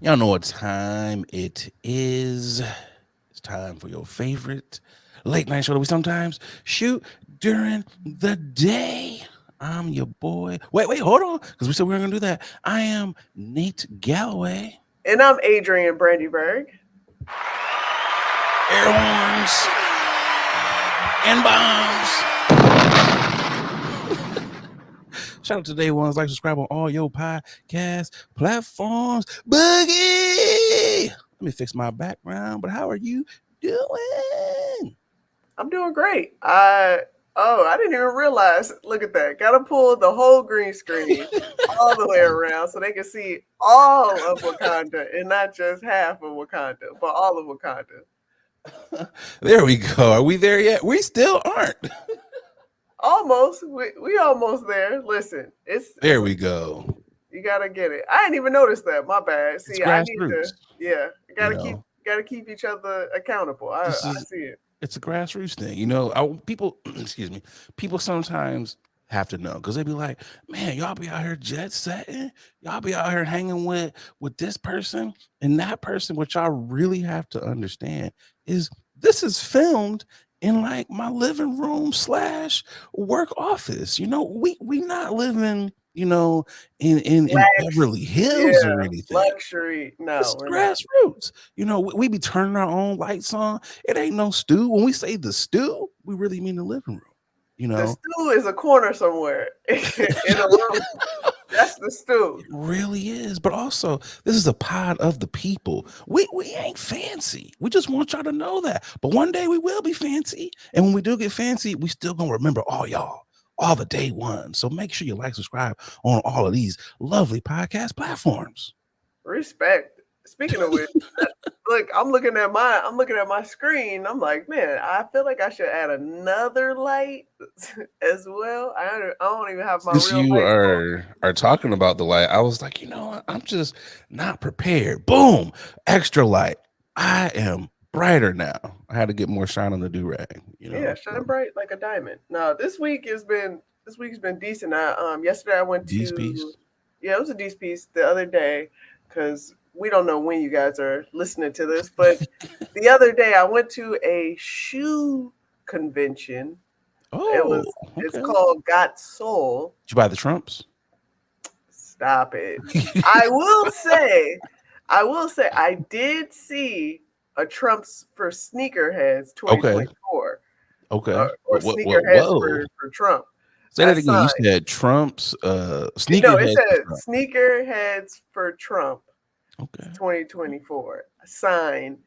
Y'all know what time it is. It's time for your favorite late night show that we sometimes shoot during the day. I'm your boy. Wait, hold on. Because we said we were going to do that. I am Nate Galloway. And I'm Adrian Brandyberg. Air horns and bombs. Shout out to day ones. Like, subscribe on all your podcast platforms. Boogie! Let me fix my background. But how are you doing? I'm doing great. I didn't even realize. Look at that. Gotta pull the whole green screen all the way around so they can see all of Wakanda and not just half of Wakanda, but all of Wakanda. There we go. Are we there yet? We still aren't. Almost. We almost there. Listen, There we go. You gotta get it. I didn't even notice that. My bad. See, I need to. Grassroots. Yeah, gotta You know, keep each other accountable. I see it. It's a grassroots thing. People, excuse me, people sometimes have to know because they be like, man, y'all be out here jet setting, y'all be out here hanging with this person and that person. What y'all really have to understand is this is filmed in like my living room / work office. We not living, in Beverly Hills or anything. Luxury. No, It's grassroots. We be turning our own lights on. It ain't no stew. When we say the stew, we really mean the living room. The stew is a corner somewhere in a room. That's the stew. It really is. But also, this is a pod of the people. We ain't fancy. We just want y'all to know that. But one day we will be fancy. And when we do get fancy, we still gonna remember all y'all, all the day ones. So make sure you like, subscribe on all of these lovely podcast platforms. Respect. Speaking of which, look, I'm looking at my screen. I'm like, man, I feel like I should add another light as well. I don't even have my Since real you light are talking about the light, I was like, what? I'm just not prepared. Boom, extra light. I am brighter now. I had to get more shine on the do-rag. Yeah, shine bright like a diamond. No, this week's been decent. Yesterday I went D's to piece. Yeah, it was a decent piece the other day because we don't know when you guys are listening to this, but the other day I went to a shoe convention. Oh, It's okay. called Got Soul. Did you buy the Trumps? Stop it. I will say I did see a Trumps for Sneakerheads Okay. 2024. Okay. Or Sneakerheads Whoa. for Trump. Say that again. You said Trumps, No, it sneakerheads. said Sneakerheads for Trump. Okay. 2024 sign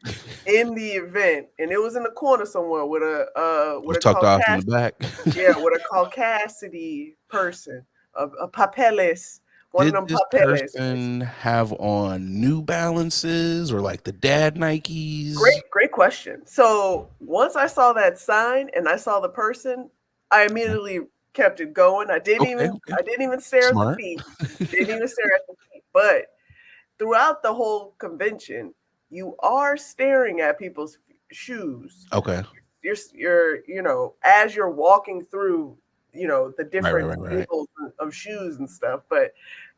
in the event, and it was in the corner somewhere with Was tucked off in the back. yeah, with a caucasity person, a papeles, one Did of them this papeles. person have on New Balances or like the dad Nikes? Great question. So once I saw that sign and I saw the person, I immediately kept it going. I didn't even stare Smart. at the feet. Didn't even stare at the feet. But throughout the whole convention, you are staring at people's shoes. Okay. You're as you're walking through, the different Right. of shoes and stuff. But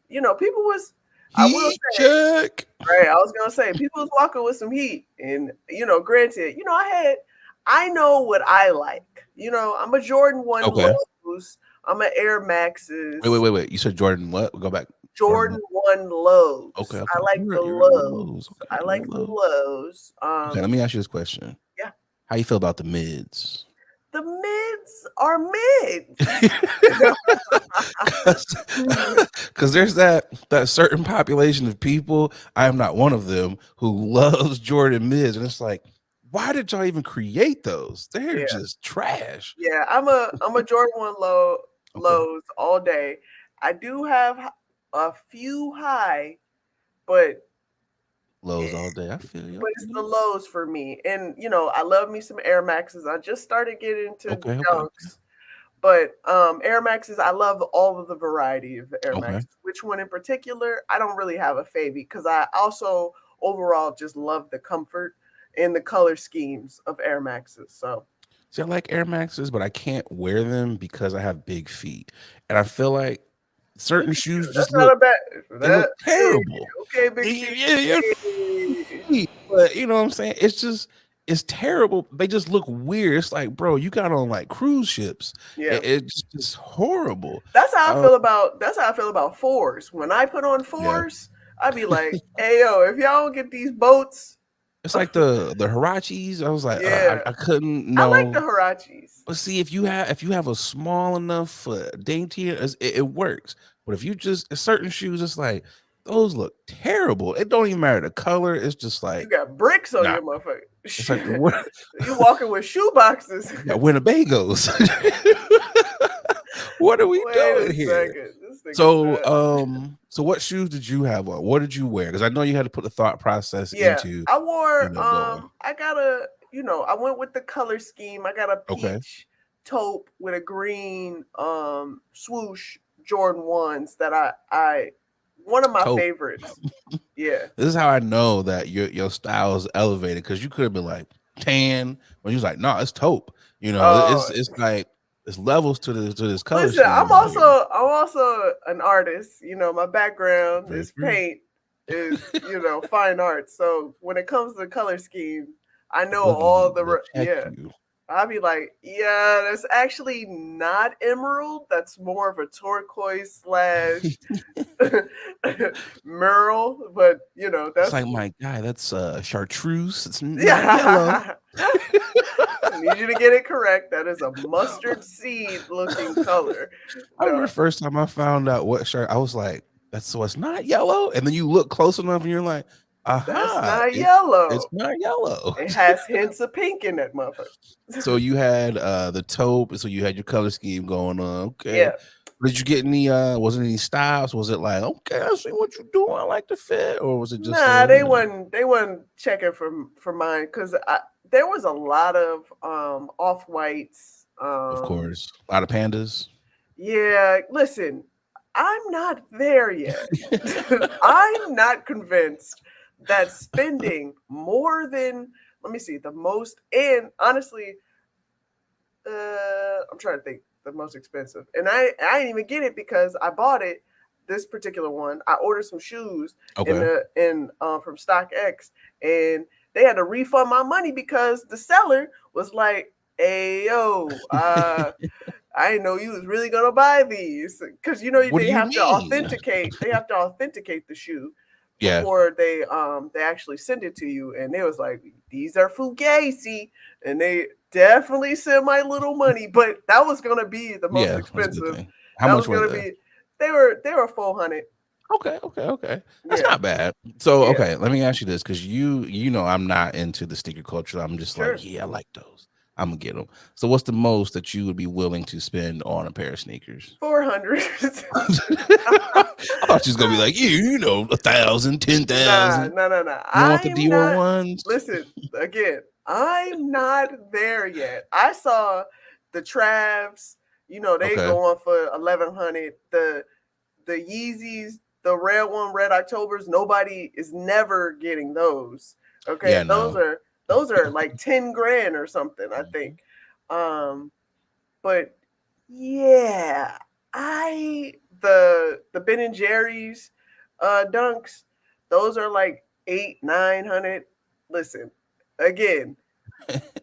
people was I will say, check. Right, I was gonna say people was walking with some heat, and granted, I know what I like. I'm a Jordan 1 Lows. I'm an Air Maxes. Wait. You said Jordan what? We'll go back. Jordan 1 Lows. Okay. I like the lows. Okay, I like the lows. Okay, let me ask you this question. Yeah. How you feel about the mids? The mids are mids. Because there's that certain population of people, I am not one of them, who loves Jordan mids. And it's like, why did y'all even create those? They're just trash. Yeah, I'm a Jordan 1 lows all day. I do have a few high, but lows all day. I feel you. But it's the lows for me. And I love me some Air Maxes. I just started getting into Dunks. But Air Maxes, I love all of the variety of Air Maxes. Which one in particular, I don't really have a favorite because I also overall just love the comfort and the color schemes of Air Maxes. So see, I like Air Maxes, but I can't wear them because I have big feet. And I feel like Certain shoes That's just not look a bad they look that hey, terrible. okay, Big Chief. Yeah, Hey. but you know what I'm saying? It's terrible. They just look weird. It's like, bro, you got on like cruise ships. Yeah. It's just horrible. That's how I Um, feel about fours. When I put on yeah, fours, I'd be like, hey yo, if y'all don't get these boats, it's like the Hirachis. I was like, yeah. I couldn't I like the know. Hirachis. But see, if you have a small enough dainty, it works. But if you just certain shoes, it's like those look terrible. It don't even matter the color. It's just You like got bricks on nah. your motherfucker. It's like what You walking with shoe boxes. yeah, Winnebagos. What are we Wait doing a here? second. This nigga So, said. so what shoes did you have on? What did you wear? Because I know you had to put the thought process Yeah, into, I wore going. I got a, I went with the color scheme. I got a Okay. peach taupe with a green swoosh Jordan 1s that I one of my Taupe. favorites. Yeah. This is how I know that your style is elevated because you could have been like tan when you was like, no, it's taupe. Oh, It's like it's levels to this color listen, scheme out here. I'm also an artist. My background Very is true. paint, is fine art. So when it comes to the color scheme, I know all Boogie will the check yeah. you. I'll be like, yeah, that's actually not emerald. That's more of a turquoise slash merle. But It's that's like my guy. That's chartreuse. It's not yellow. yeah. I need you to get it correct. That is a mustard seed looking color. I remember No, the first time I found out what shirt, I was like, "That's so it's not yellow." And then you look close enough, and you're like, that's "Aha! not It's yellow. not yellow." It has hints of pink in that So motherfucker. you had the taupe, so you had your color scheme going on. Okay, Yeah. did you get any? Was it any styles? Was it like, okay, I see what you're doing, I like the fit, or was it just Nah, they wasn't checking for mine because there was a lot of off whites. Of course, a lot of pandas. Yeah, listen, I'm not there yet. I'm not convinced that spending more than, let me see, the most, and honestly, I'm trying to think the most expensive, and I didn't even get it because I bought it. This particular one, I ordered some shoes Okay, from StockX, and they had to refund my money because the seller was like, "Hey yo, I didn't know you was really gonna buy these because what do they you have to mean? authenticate. They have to authenticate the shoe Yeah, before they actually send it to you. And they was like, these are fugazi, and they definitely sent my little money. But that was gonna be the most yeah, that's a good expensive. thing. How That much was were gonna they? be. They were 400. Okay. That's Yeah, not bad. So, yeah, okay, let me ask you this because you know I'm not into the sneaker culture. I'm just like, sure. yeah, I like those. I'm gonna get them. So, what's the most that you would be willing to spend on a pair of sneakers? 400. I thought she was gonna be like, you know, 1,000, Nah, 10,000. nah, nah, nah. You don't want the I'm Dior not. ones? Listen, again, I'm not there yet. I saw the Travs, they Okay. going for 1,100. The Yeezys, the red one, Red Octobers, nobody is never getting those. Okay. Yeah, no. Those are like 10 grand or something, I Mhm. think. Um, but yeah, the Ben and Jerry's dunks, those are like 800-900. Listen, again,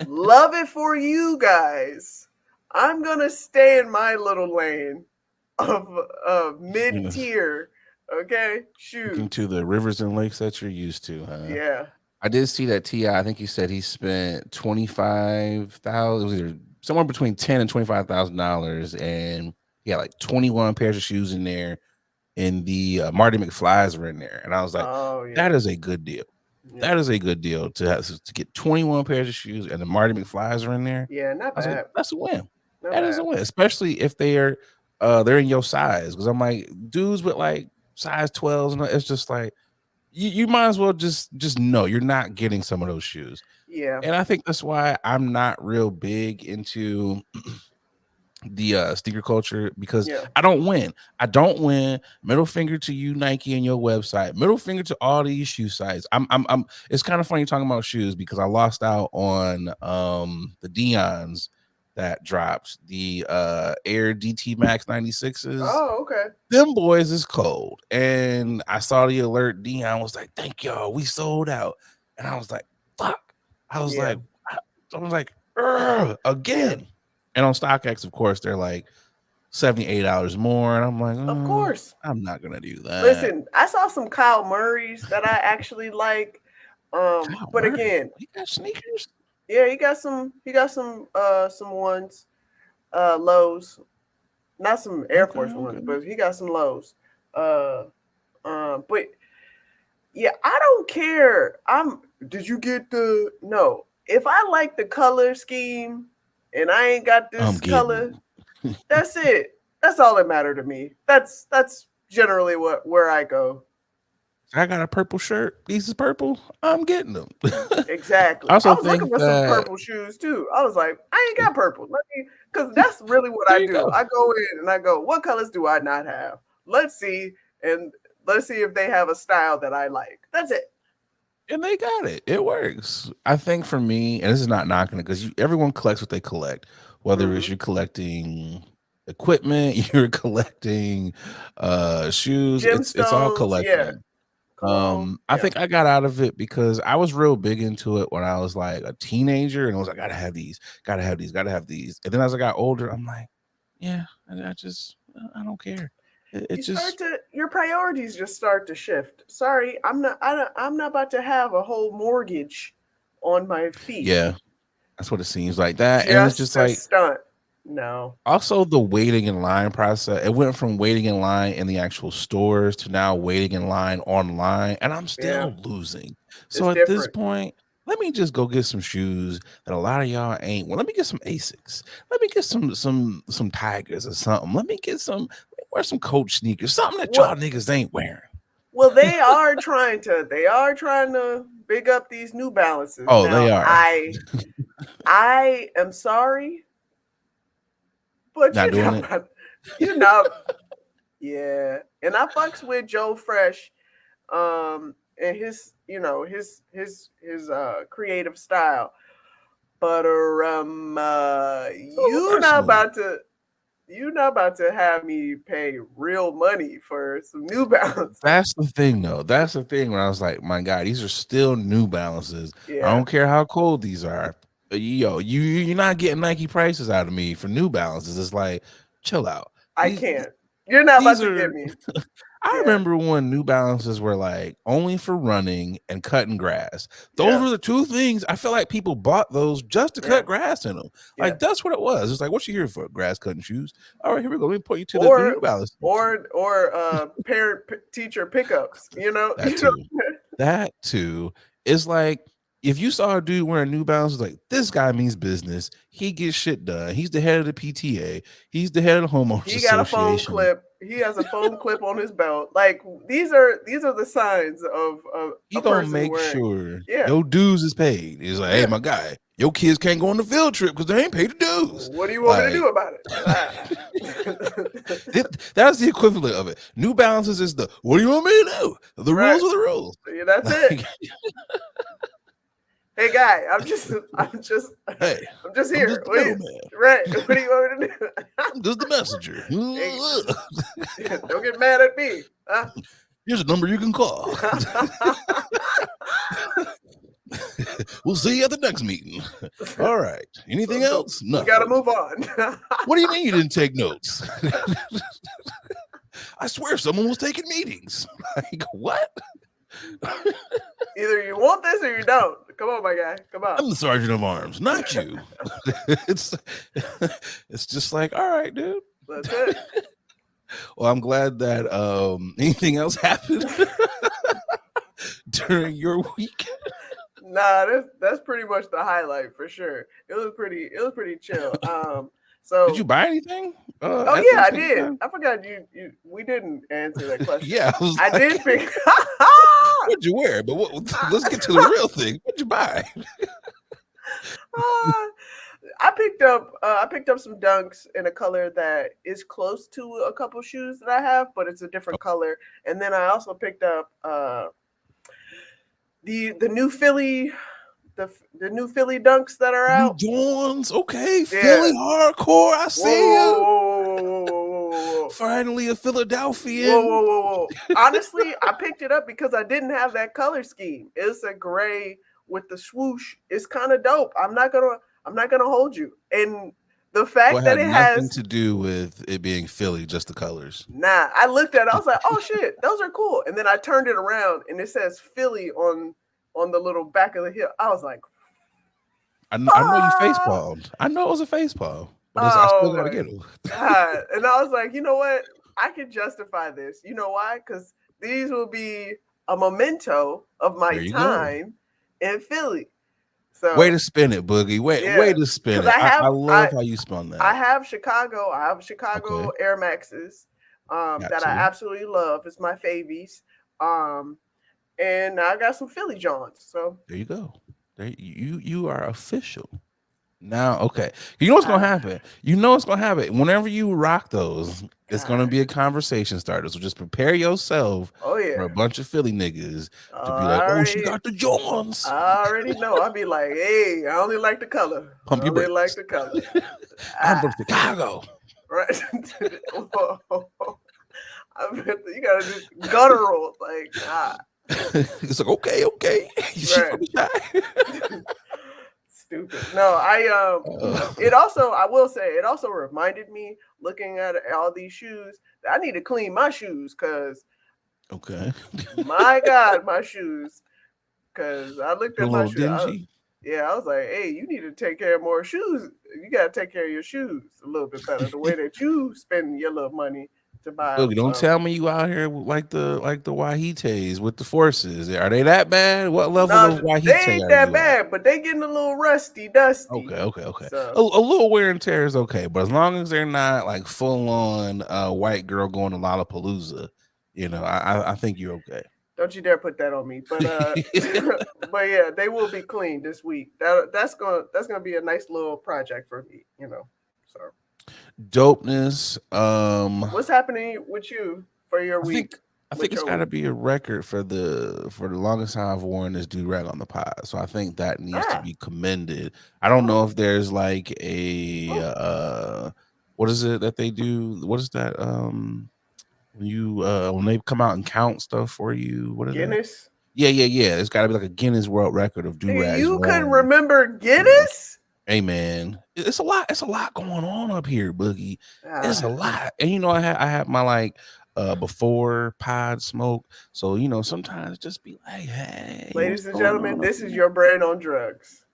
love it for you guys. I'm gonna stay in my little lane of mid You know, tier. Okay, sticking shoes. to the rivers and lakes that you're used to, huh? Yeah. I did see that Ti. I think he said he spent 25,000. It was either somewhere between $10,000 and $25,000, and he had like 21 pairs of shoes in there, and the Marty McFly's were in there. And I was like, Oh that yeah. is a good deal. Yeah. That is a good deal to get 21 pairs of shoes and the Marty McFly's are in there. Yeah. Not I was like, bad. that's a win. Not That is a bad. win, especially if they're in your size. Because I'm like, dudes with like size 12s, and it's just like you might as well just know you're not getting some of those shoes. Yeah. And I think that's why I'm not real big into the sneaker culture because Yeah. I don't win. I don't win. Middle finger to you, Nike, and your website. Middle finger to all these shoe sites. I'm it's kind of funny talking about shoes because I lost out on the Dion's that dropped, the Air DT Max 96s. Oh, okay. Them boys is cold. And I saw the alert. Dion was like, "Thank y'all, we sold out." And I was like, "Fuck." I was like, again. And on StockX, of course, they're like $78 more. And I'm like, of course, I'm not gonna do that. Listen, I saw some Kyle Murray's that I actually like. But Murray, again, he got sneakers. Yeah, he got some ones, lows, not some Air Force ones, but he got some lows. But yeah, I don't care. Did you get the no? If I like the color scheme and I ain't got this color, that's it. That's all that matter to me. That's generally where I go. I got a purple shirt. These is purple. I'm getting them. Exactly. I was looking for some purple shoes too. I was like, I ain't got purple. Because that's really what I do. Go. I go in and I go, what colors do I not have? Let's see. And let's see if they have a style that I like. That's it. And they got it. It works. I think for me, and this is not knocking it, because everyone collects what they collect, whether it's you're collecting equipment, you're collecting shoes, it's all collecting. Yeah. I think I got out of it because I was real big into it when I was like a teenager, and I was like, gotta have these. And then as I got older, I'm like, yeah, I don't care. Your priorities just start to shift. Sorry, I'm not about to have a whole mortgage on my feet. Yeah, that's what it seems like. That and it's just like stunt. No. Also, the waiting in line process. It went from waiting in line in the actual stores to now waiting in line online, and I'm still losing. So at this point, let me just go get some shoes that a lot of y'all ain't. Well, let me get some Asics. Let me get some Tigers or something. Let me wear some Coach sneakers, something that y'all niggas ain't wearing. Well, they are trying to big up these New Balances. Oh, now, they are. I am sorry. But not doing it. Yeah. And I fucks with Joe Fresh, and his creative style. But you're not about to have me pay real money for some New Balance. That's the thing, though. That's the thing when I was like, my God, these are still New Balances. Yeah. I don't care how cold these are. Yo, you're not getting Nike prices out of me for New Balances. It's like, chill out. I can't. You're not about to get me. I remember when New Balances were like only for running and cutting grass. Those were the two things. I feel like people bought those just to cut grass in them. Like that's what it was. It's like, what you here for? Grass cutting shoes. All right, here we go. Let me point you to the New Balance. Or parent teacher pickups. That too. It's like, if you saw a dude wearing New Balance, like, this guy means business. He gets shit done. He's the head of the PTA. He's the head of the homeowners association. He got a phone clip. He has a phone clip on his belt. Like, these are the signs of he gonna make sure your dues is paid. He's like, hey, my guy, your kids can't go on the field trip because they ain't paid the dues. What do you want me to do about it? That's the equivalent of it. New Balances is the, what do you want me to do? The rules are the rules. Yeah, that's it. Hey, guy, I'm just here. I'm just the right. What do you want me to do? I'm just the messenger. Don't get mad at me. Here's a number you can call. We'll see you at the next meeting. All right. Anything else? No. We got to move on. What do you mean you didn't take notes? I swear someone was taking meetings. Like, what? Either you want this or you don't. Come on, my guy. Come on. I'm the sergeant of arms, not you. It's just like, all right, dude. That's it. Well, I'm glad that anything else happened during your week. Nah, that's pretty much the highlight for sure. It was pretty chill. So did you buy anything? I did. I forgot we didn't answer that question. Yeah, I did pick. What'd you wear? But let's get to the real thing. What'd you buy? I picked up some Dunks in a color that is close to a couple shoes that I have, but it's a different color. And then I also picked up the new Philly the new Philly Dunks that are New out. Jones, okay, Philly hardcore. I see you. Whoa. Finally, a Philadelphian. Whoa. Honestly, I picked it up because I didn't have that color scheme. It's a gray with the swoosh. It's kind of dope. I'm not gonna hold you. And the fact that it nothing has to do with it being Philly, just the colors. Nah, I looked at it, I was like, oh shit, those are cool. And then I turned it around and it says Philly on the little back of the hip. I was like, I know you face palmed. I know it was a face palm, but I still gotta get it. God. And I was like, you know what? I can justify this. You know why? Because these will be a memento of my time in Philly. So way to spin it, Boogie. Way to spin it. I love how you spun that. I have Chicago. I have Chicago Air Maxes that I absolutely love. It's my favies. And I got some Philly Johns. So there you go. There you are official. Now, okay. You know what's gonna happen. You know what's gonna happen. Whenever you rock those, it's gonna be a conversation starter. So just prepare yourself for a bunch of Philly niggas to be like, oh, she got the Johns. I already know. I'll be like, hey, I only like the color. Pump your brakes. Like the color. I'm from Chicago. Right. You gotta do guttural. Like, it's like, okay. Right. Stupid. No, it also, I will say, it also reminded me, looking at all these shoes, that I need to clean my shoes because my God, my shoes. Because I looked at my shoes. I was like, hey, you need to take care of more shoes. You got to take care of your shoes a little bit better. The way that you spend your little money to buy. Look, don't tell me you out here like the Wahites with the forces. Are they that bad? What level of Wahite? They ain't that bad, but they getting a little rusty, dusty. Okay. So, a little wear and tear is okay, but as long as they're not like full on white girl going to Lollapalooza, you know, I think you're okay. Don't you dare put that on me. But but yeah, they will be clean this week. That's gonna be a nice little project for me, you know. So dopeness. What's happening with you for your week? I think it's got to be a record for the longest time I've worn this do-rag on the pod. So I think that needs to be commended. I don't know if there's like a what is it that they do? What is that? When they come out and count stuff for you, what is Guinness? That? Yeah. It's got to be like a Guinness World Record of do-rags. You couldn't remember Guinness? Hey man, it's a lot. It's a lot going on up here, Boogie. It's a lot, and you know, I have my like before pod smoke. So you know, sometimes just be like, hey, ladies and gentlemen, this is your brain on drugs.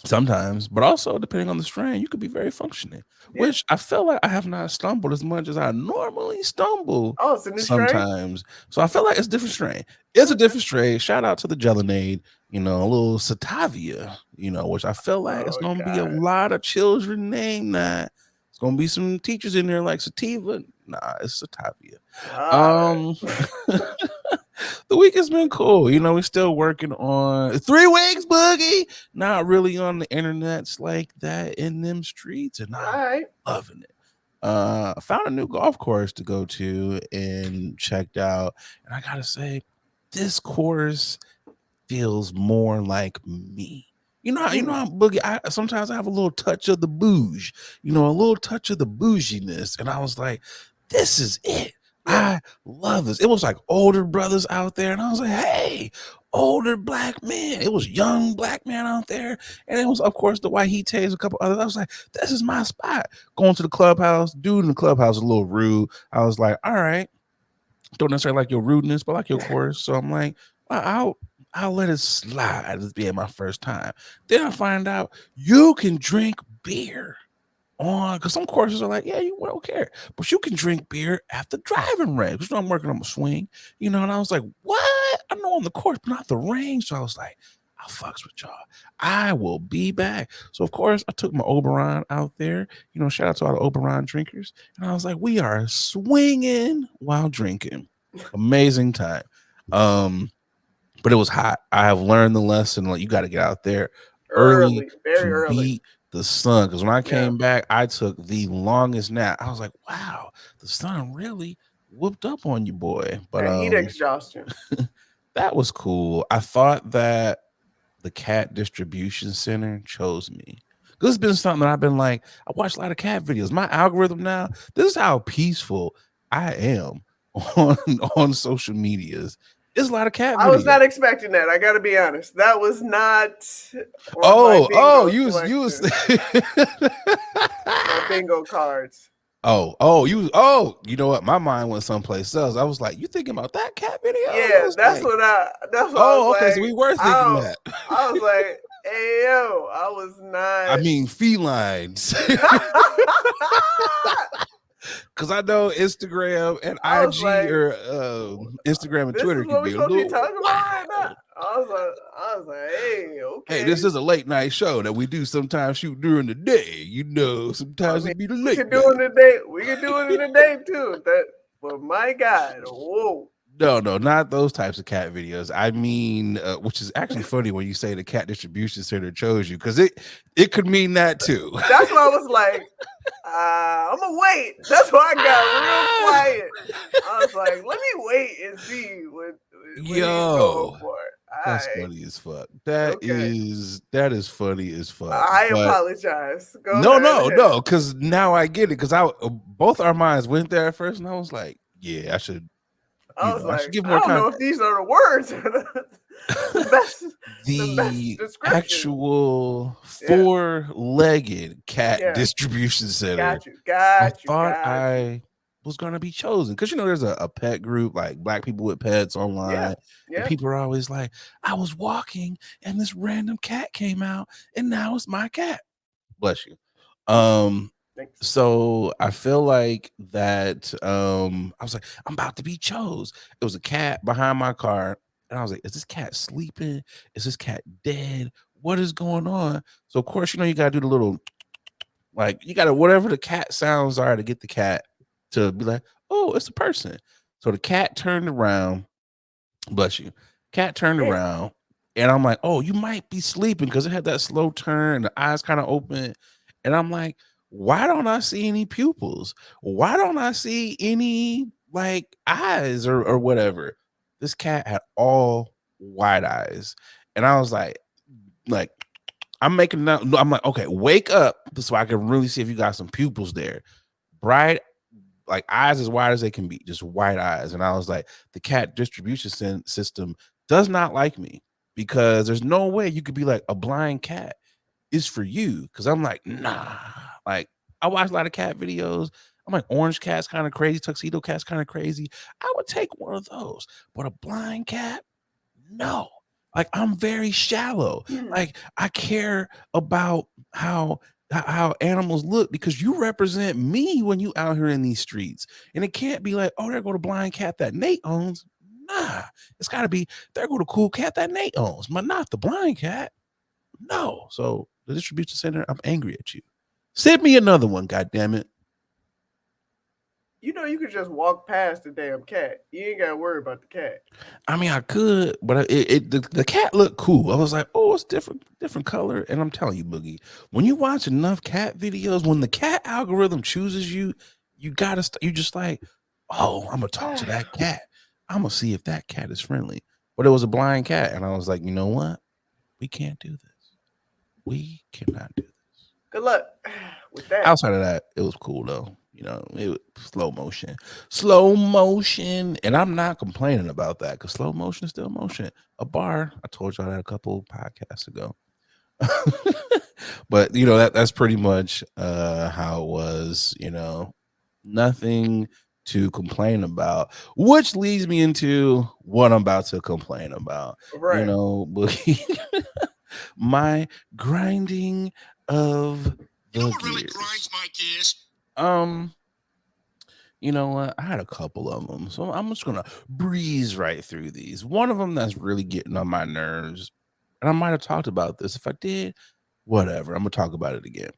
Sometimes, but also depending on the strain, you could be very functioning. Which I feel like I have not stumbled as much as I normally stumble. Oh, it's a new sometimes. Strain? So I feel like it's a different strain. It's a different strain. Shout out to the Gelinade, you know, a little Satavia, you know, which I feel like it's gonna be a lot of children named that. It's gonna be some teachers in there like Sativa. Nah, it's Satavia. The week has been cool. You know, we're still working on 3 weeks, Boogie. Not really on the internets like that in them streets, and I'm loving it. Found a new golf course to go to and checked out. And I gotta say, this course feels more like me. You know, I'm Boogie. Sometimes I have a little touch of the bouge, you know, a little touch of the bouginess. And I was like, this is it. I love this. It was like older brothers out there, and I was like, hey, older black men. It was young black men out there, and it was, of course, the Wahites, a couple others. I was like, this is my spot. Going to the clubhouse, dude in the clubhouse was a little rude. I was like, all right, don't necessarily like your rudeness, but like your course. So I'm like, well, I'll let it slide as being my first time. Then I find out you can drink beer on, because some courses are like, yeah, you don't care, but you can drink beer at the driving range. Because I'm working on my swing, you know. And I was like, what? I know on the course, but not the range. So I was like, I'll fucks with y'all. I will be back. So of course I took my Oberon out there. You know, shout out to all the Oberon drinkers. And I was like, we are swinging while drinking. Amazing time. But it was hot. I have learned the lesson. Like, you got to get out there early, very early. Beat the sun, because when I came back, I took the longest nap. I was like, wow, the sun really whooped up on you, boy. But heat exhaustion. That was cool. I thought that the cat distribution center chose me. This has been something that I've been like, I watch a lot of cat videos. My algorithm now, this is how peaceful I am on social medias. It's a lot of cat videos. I was not expecting that. I got to be honest. That was not on my bingo my bingo cards. You know what? My mind went someplace else. I was like, you thinking about that cat video? Yeah, that's what I was okay, like, so we were thinking that. I was like, hey yo, I was not. I mean, felines. Because I know Instagram and IG like, or Instagram and Twitter can be a little talking about right now. I was like, hey, okay. Hey, this is a late night show that we do sometimes shoot during the day. You know, sometimes it be the late. We can do it in the day. We can do it in the day too. But my God, whoa. No, not those types of cat videos. I mean, which is actually funny when you say the cat distribution center chose you, because it could mean that too. That's why I was like, I'm gonna wait. That's why I got real quiet. I was like, let me wait and see what yo. That's funny as fuck. That is funny as fuck. I apologize. No, because now I get it. Because both our minds went there at first, and I was like, yeah, I should. I should give more. I don't know if these are the words. the actual four-legged cat distribution center. I thought I was gonna be chosen because there's a pet group, like Black people with pets online. And people are always like, I was walking and this random cat came out and now it's my cat. Bless you. Thanks. So I feel like that I was like, I'm about to be chose. It was a cat behind my car, and I was like, is this cat sleeping? Is this cat dead? What is going on? So of course, you gotta do the little, like, you gotta whatever the cat sounds are to get the cat to be like, oh, it's a person. So the cat turned around. Bless you. Cat turned around, and I'm like, oh, you might be sleeping, because it had that slow turn, the eyes kind of open, and I'm like, why don't I see any pupils? Why don't I see any like eyes or whatever? This cat had all wide eyes, and I was like, I'm making that. I'm like, okay, wake up so I can really see if you got some pupils there. Bright, like eyes as wide as they can be, just white eyes. And I was like, the cat distribution system does not like me, because there's no way you could be like, a blind cat is for you. Because I'm like, nah. Like, I watch a lot of cat videos. I'm like, orange cat's kind of crazy, tuxedo cat's kind of crazy. I would take one of those, but a blind cat, no. Like, I'm very shallow. Like, I care about how animals look, because you represent me when you out here in these streets. And it can't be like, oh, there go the blind cat that Nate owns. Nah, it's got to be, there go the cool cat that Nate owns, but not the blind cat. No. So the distribution center, I'm angry at you. Send me another one, goddammit. You could just walk past the damn cat. You ain't got to worry about the cat. I mean, I could, but the cat looked cool. I was like, oh, it's different color. And I'm telling you, Boogie, when you watch enough cat videos, when the cat algorithm chooses you, you just like, oh, I'm gonna talk to that cat. I'm gonna see if that cat is friendly. But it was a blind cat, and I was like, you know what? We can't do this. We cannot do this. Good luck with that. Outside of that, it was cool though. It was slow motion, and I'm not complaining about that, because slow motion is still motion. A bar, I told y'all that a couple podcasts ago. But that's pretty much how it was. Nothing to complain about, which leads me into what I'm about to complain about. Right. My grinding of the gears. Really grinds my gears. You know what? I had a couple of them, so I'm just gonna breeze right through these. One of them that's really getting on my nerves, and I might have talked about this. If I did, whatever. I'm gonna talk about it again.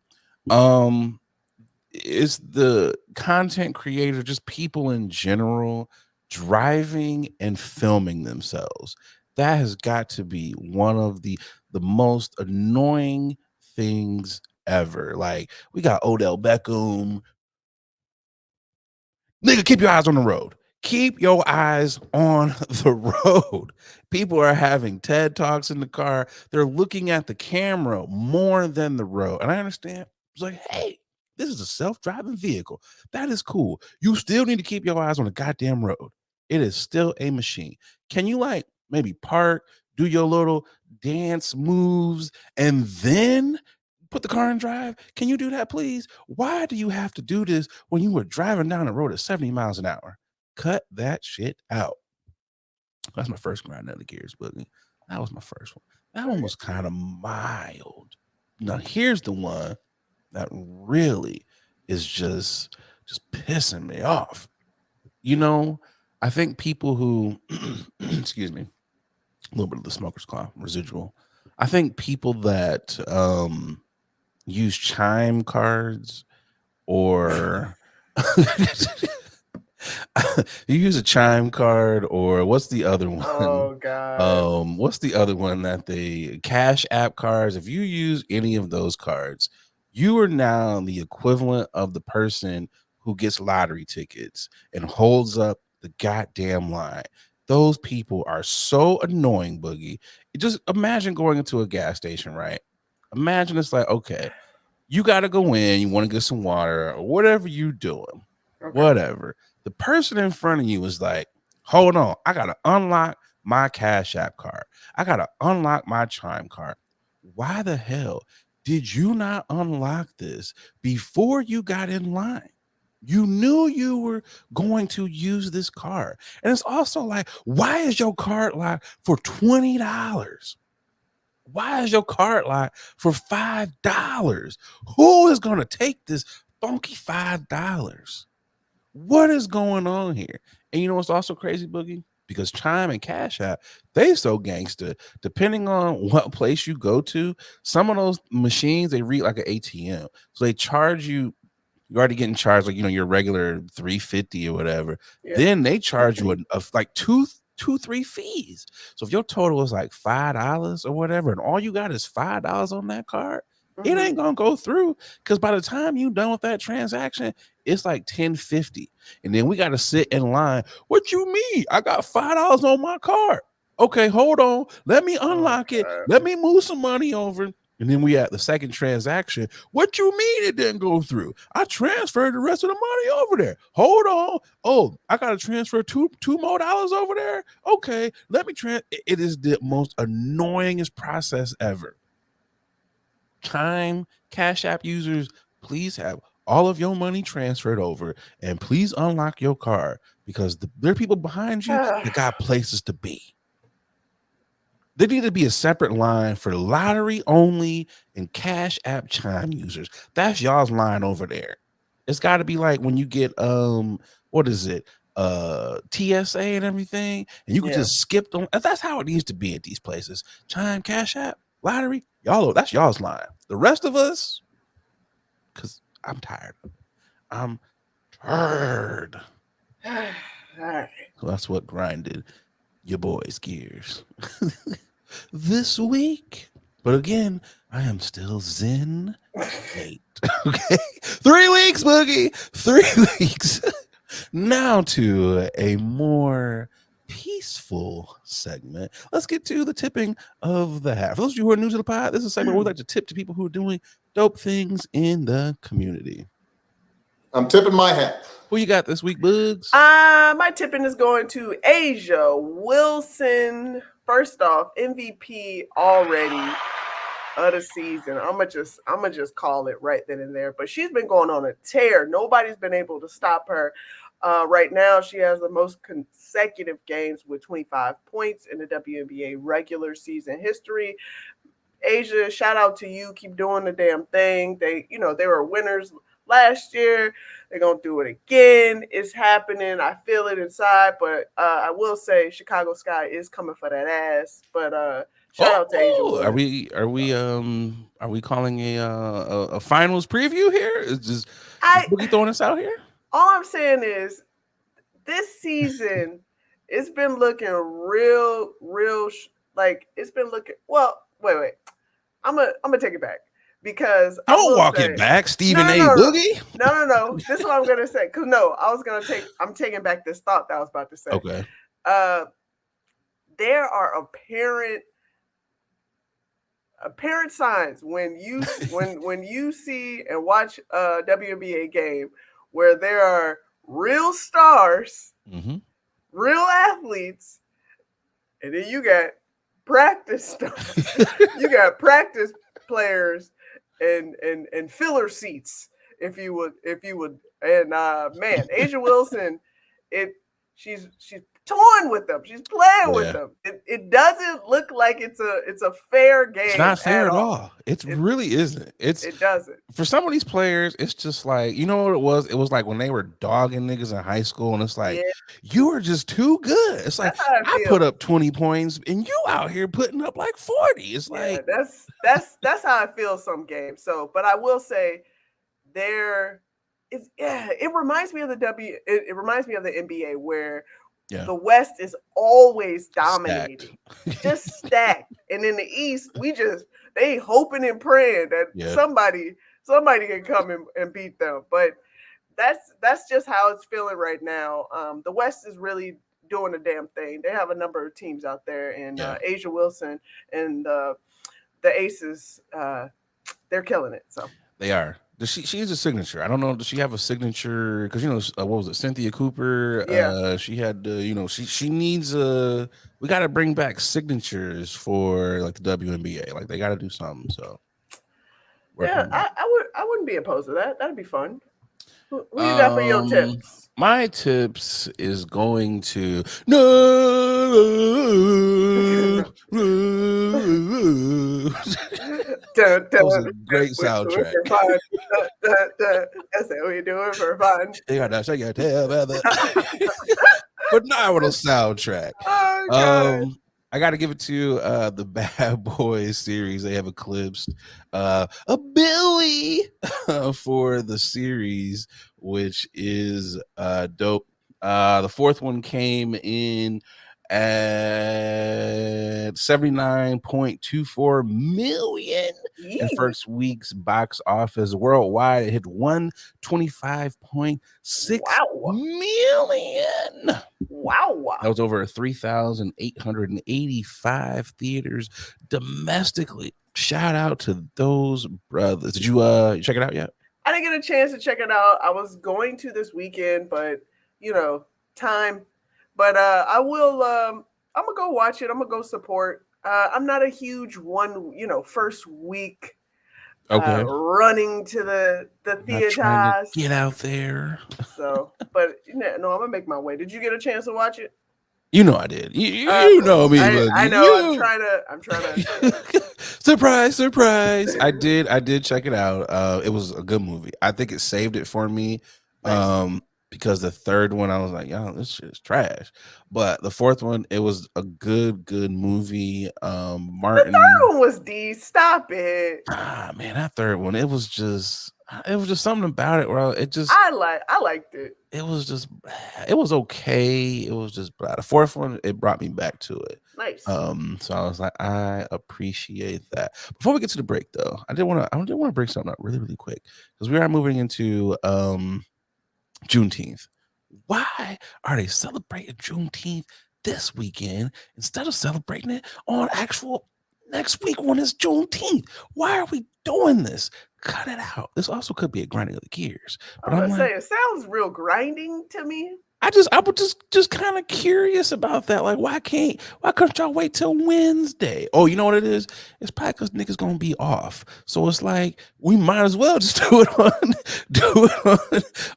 It's the content creator, just people in general, driving and filming themselves. That has got to be one of the most annoying things ever. Like, we got Odell Beckham. Nigga, keep your eyes on the road. Keep your eyes on the road. People are having TED Talks in the car. They're looking at the camera more than the road. And I understand. It's like, hey, this is a self-driving vehicle. That is cool. You still need to keep your eyes on the goddamn road. It is still a machine. Can you like maybe park, do your little dance moves, and then put the car in drive? Can you do that, please? Why do you have to do this when you were driving down the road at 70 miles an hour? Cut that shit out. That's my first grind out of gears, Boogie. That was my first one. That one was kind of mild. Now here's the one that really is just pissing me off. You know, I think people who excuse me, a little bit of the smoker's claw residual. I think people that use chime cards or you use a chime card, or what's the other one? Oh God. What's the other one that they Cash App cards? If you use any of those cards, you are now the equivalent of the person who gets lottery tickets and holds up the goddamn line. Those people are so annoying, Boogie. Just imagine going into a gas station, right? Imagine it's like, okay, you got to go in, you want to get some water or whatever you're doing, whatever. The person in front of you is like, hold on, I got to unlock my Cash App card. I got to unlock my Chime card. Why the hell did you not unlock this before you got in line? You knew you were going to use this card. And it's also like, why is your card locked for $20? Why is your card locked for $5? Who is going to take this funky $5? What is going on here? And you know what's also crazy, Boogie? Because Chime and Cash App, they so gangster. Depending on what place you go to, some of those machines, they read like an ATM. So they charge you. You're already getting charged like, you know, your regular $3.50 or whatever. Yeah. Then they charge you like two, 3 fees. So if your total is like $5 or whatever, and all you got is $5 on that card, it ain't gonna go through, because by the time you done with that transaction, it's like $10.50. And then we got to sit in line. What you mean? I got $5 on my card. Okay, hold on. Let me unlock it. Let me move some money over. And then we at the second transaction. What you mean it didn't go through? I transferred the rest of the money over there. Hold on. Oh, I got to transfer two more dollars over there. Okay, let me It is the most annoyingest process ever. Chime Cash App users, please have all of your money transferred over, and please unlock your card, because there are people behind you that got places to be. There need to be a separate line for lottery only and Cash App Chime users. That's y'all's line over there. It's got to be like when you get what is it? TSA and everything, and you can just skip them. That's how it needs to be at these places. Chime, Cash App, lottery, y'all, that's y'all's line. The rest of us, because I'm tired. I'm tired. All right. So that's what grinded your boys' gears this week. But again, I am still Zen 8. Okay, 3 weeks, Boogie. 3 weeks. Now to a more peaceful segment. Let's get to the tipping of the hat. For those of you who are new to the pod, this is a segment where we like to tip to people who are doing dope things in the community. I'm tipping my hat. Who you got this week, Bugs? My tipping is going to A'ja Wilson. First off, MVP already of the season. I'm gonna just call it right then and there. But she's been going on a tear. Nobody's been able to stop her. Right now, she has the most consecutive games with 25 points in the WNBA regular season history. A'ja, shout out to you. Keep doing the damn thing. They were winners last year. They're gonna do it again. It's happening. I feel it inside. But I will say, Chicago Sky is coming for that ass. But shout out to A'ja. Are we calling a finals preview here? Is just Boogie throwing us out here? All I'm saying is, this season, it's been looking real like it's been looking. Well, wait. I'm gonna take it back, because I Don't will walk say, it back, Stephen no, A. no, no, Boogie. no. This is what I'm gonna say. Cause no, I'm taking back this thought that I was about to say. Okay. There are apparent signs when you see and watch a WNBA game where there are real stars, real athletes, and then you got practice stars. You got practice players and filler seats, if you would. And man, A'ja Wilson, she's toying with them. She's playing with them. It doesn't look like it's a fair game. It's not fair at all. It really isn't. It doesn't. For some of these players, it's just like, you know what it was? It was like when they were dogging niggas in high school, and it's like, you are just too good. It's like, I put up 20 points and you out here putting up like 40. It's like that's how I feel some games. So, but I will say it reminds me of it reminds me of the NBA where the West is always dominating, just stacked. And in the East, they hoping and praying that somebody can come and beat them. But that's just how it's feeling right now. The West is really doing a damn thing. They have a number of teams out there, and A'ja Wilson and the Aces, they're killing it. So they are. She has a signature. I don't know. Does she have a signature? Because what was it? Cynthia Cooper. Yeah. She had. She needs a. We got to bring back signatures for like the WNBA. Like they got to do something. So. I wouldn't be opposed to that. That'd be fun. Who you got for your tips? My tips is going to That was a great soundtrack. That's what we doing for fun. But now with a soundtrack. Oh, I got to give it to the Bad Boys series. They have eclipsed a Billy for the series, which is dope. The fourth one came in at 79.24 million in first week's box office. Worldwide, it hit 125.6 million. Wow. That was over 3,885 theaters domestically. Shout out to those brothers. Did you check it out yet? I didn't get a chance to check it out. I was going to this weekend, but time. But I will. I'm gonna go watch it. I'm gonna go support. I'm not a huge first week running to the theater. Get out there. So, but no, I'm gonna make my way. Did you get a chance to watch it? You know I did. You know me. I know. I'm trying to. Surprise! I did check it out. It was a good movie. I think it saved it for me. Nice. Because the third one, I was like, yo, this shit is trash. But the fourth one, it was a good movie. Martin. The third one was stop it. Man, that third one, it was just something about it where I liked it. It was okay. It was just the fourth one, it brought me back to it. Nice. So I was like, I appreciate that. Before we get to the break, though, I did want to break something up really, really quick because we are moving into Juneteenth. Why are they celebrating Juneteenth this weekend instead of celebrating it on actual next week when it's Juneteenth? Kind of we doing this? Cut it out. This also could be a grinding of the gears. But I'm gonna say it sounds real grinding to me. I was just kind of curious about that. Like, why couldn't y'all wait till Wednesday? Oh, you know what it is? It's probably because niggas gonna be off. So it's like we might as well just do it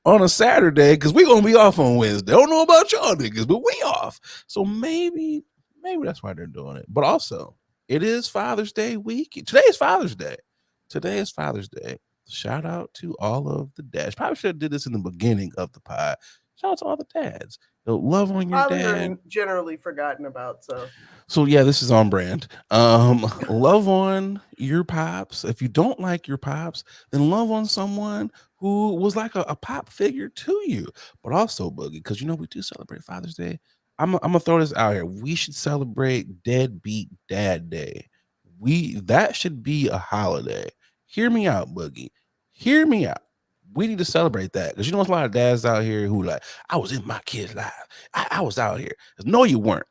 on a Saturday because we're gonna be off on Wednesday. I don't know about y'all niggas, but we off. So maybe that's why they're doing it. But also, it is Father's Day week. Today is Father's Day. Shout out to all of the dads. Probably should have did this in the beginning of the pod. Shout out to all the dads. Love on your dad. Are generally forgotten about. So yeah, this is on brand. Love on your pops. If you don't like your pops, then love on someone who was like a pop figure to you. But also, Boogie, because we do celebrate Father's Day. I'm gonna throw this out here. We should celebrate Deadbeat Dad Day. That should be a holiday. Hear me out, Boogie. Hear me out. We need to celebrate that because you know there's a lot of dads out here who like, I was in my kid's life. I was out here. No, you weren't.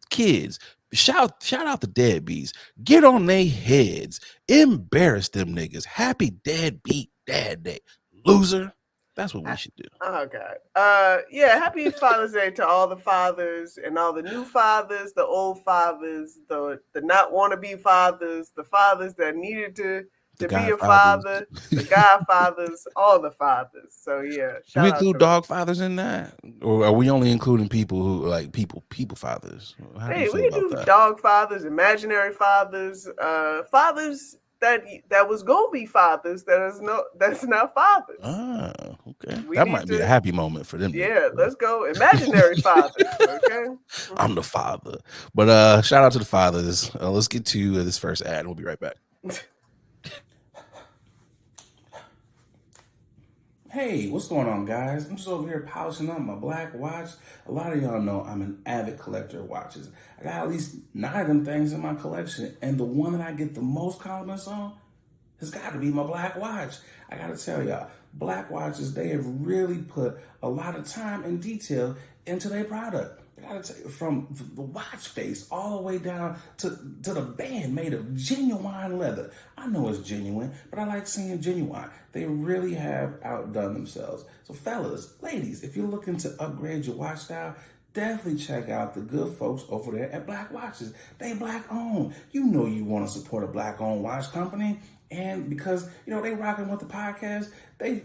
Kids, shout out the deadbeats. Get on their heads. Embarrass them niggas. Happy deadbeat dad day. Loser. That's what we should do. Oh God. Yeah, happy Father's Day to all the fathers and all the new fathers, the old fathers, the not wannabe fathers, the fathers that needed to be a father, the godfathers, all the fathers. So yeah. Do we include dog fathers in that? Or are we only including people who like people fathers? Hey, we can do dog fathers, imaginary fathers, fathers that was gonna be fathers that's not fathers. Ah, okay. That might be a happy moment for them. Yeah, let's go. Imaginary fathers. Okay. I'm the father. But shout out to the fathers. Let's get to this first ad. We'll be right back. Hey, what's going on, guys? I'm just over here polishing up my black watch. A lot of y'all know I'm an avid collector of watches. I got at least 9 of them things in my collection, and the one that I get the most compliments on has got to be my black watch. I got to tell y'all, black watches, they have really put a lot of time and detail into their product. I gotta tell you, from the watch face all the way down to the band made of genuine leather. I know it's genuine, but I like seeing genuine. They really have outdone themselves. So fellas, ladies, if you're looking to upgrade your watch style, definitely check out the good folks over there at Black Watches. They black owned. You know you want to support a black owned watch company. And because, they rocking with the podcast, they,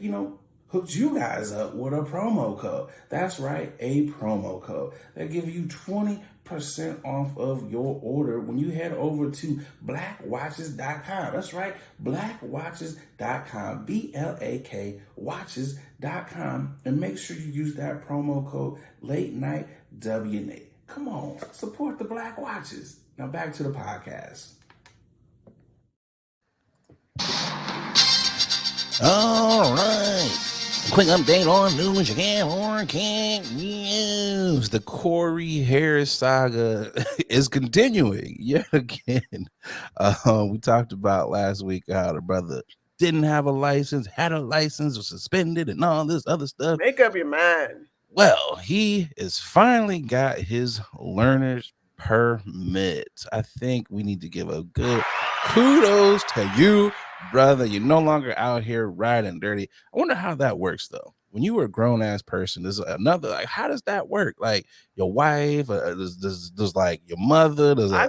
hooked you guys up with a promo code. That's right, a promo code. They give you 20% off of your order when you head over to blackwatches.com. That's right, blackwatches.com, BLAK watches.com, and make sure you use that promo code Late Night WNA. Come on, support the Black Watches. Now back to the podcast. All right. Quick update on news you can or can't use. The Corey Harris saga is continuing yet again. We talked about last week how the brother didn't have a license, had a license, was suspended, and all this other stuff. Make up your mind. Well, he has finally got his learner's permit. I think we need to give a good kudos to you, brother. You're no longer out here riding dirty. I wonder how that works though. When you were a grown-ass person, there's another, like, how does that work? Like your wife, does like your mother, I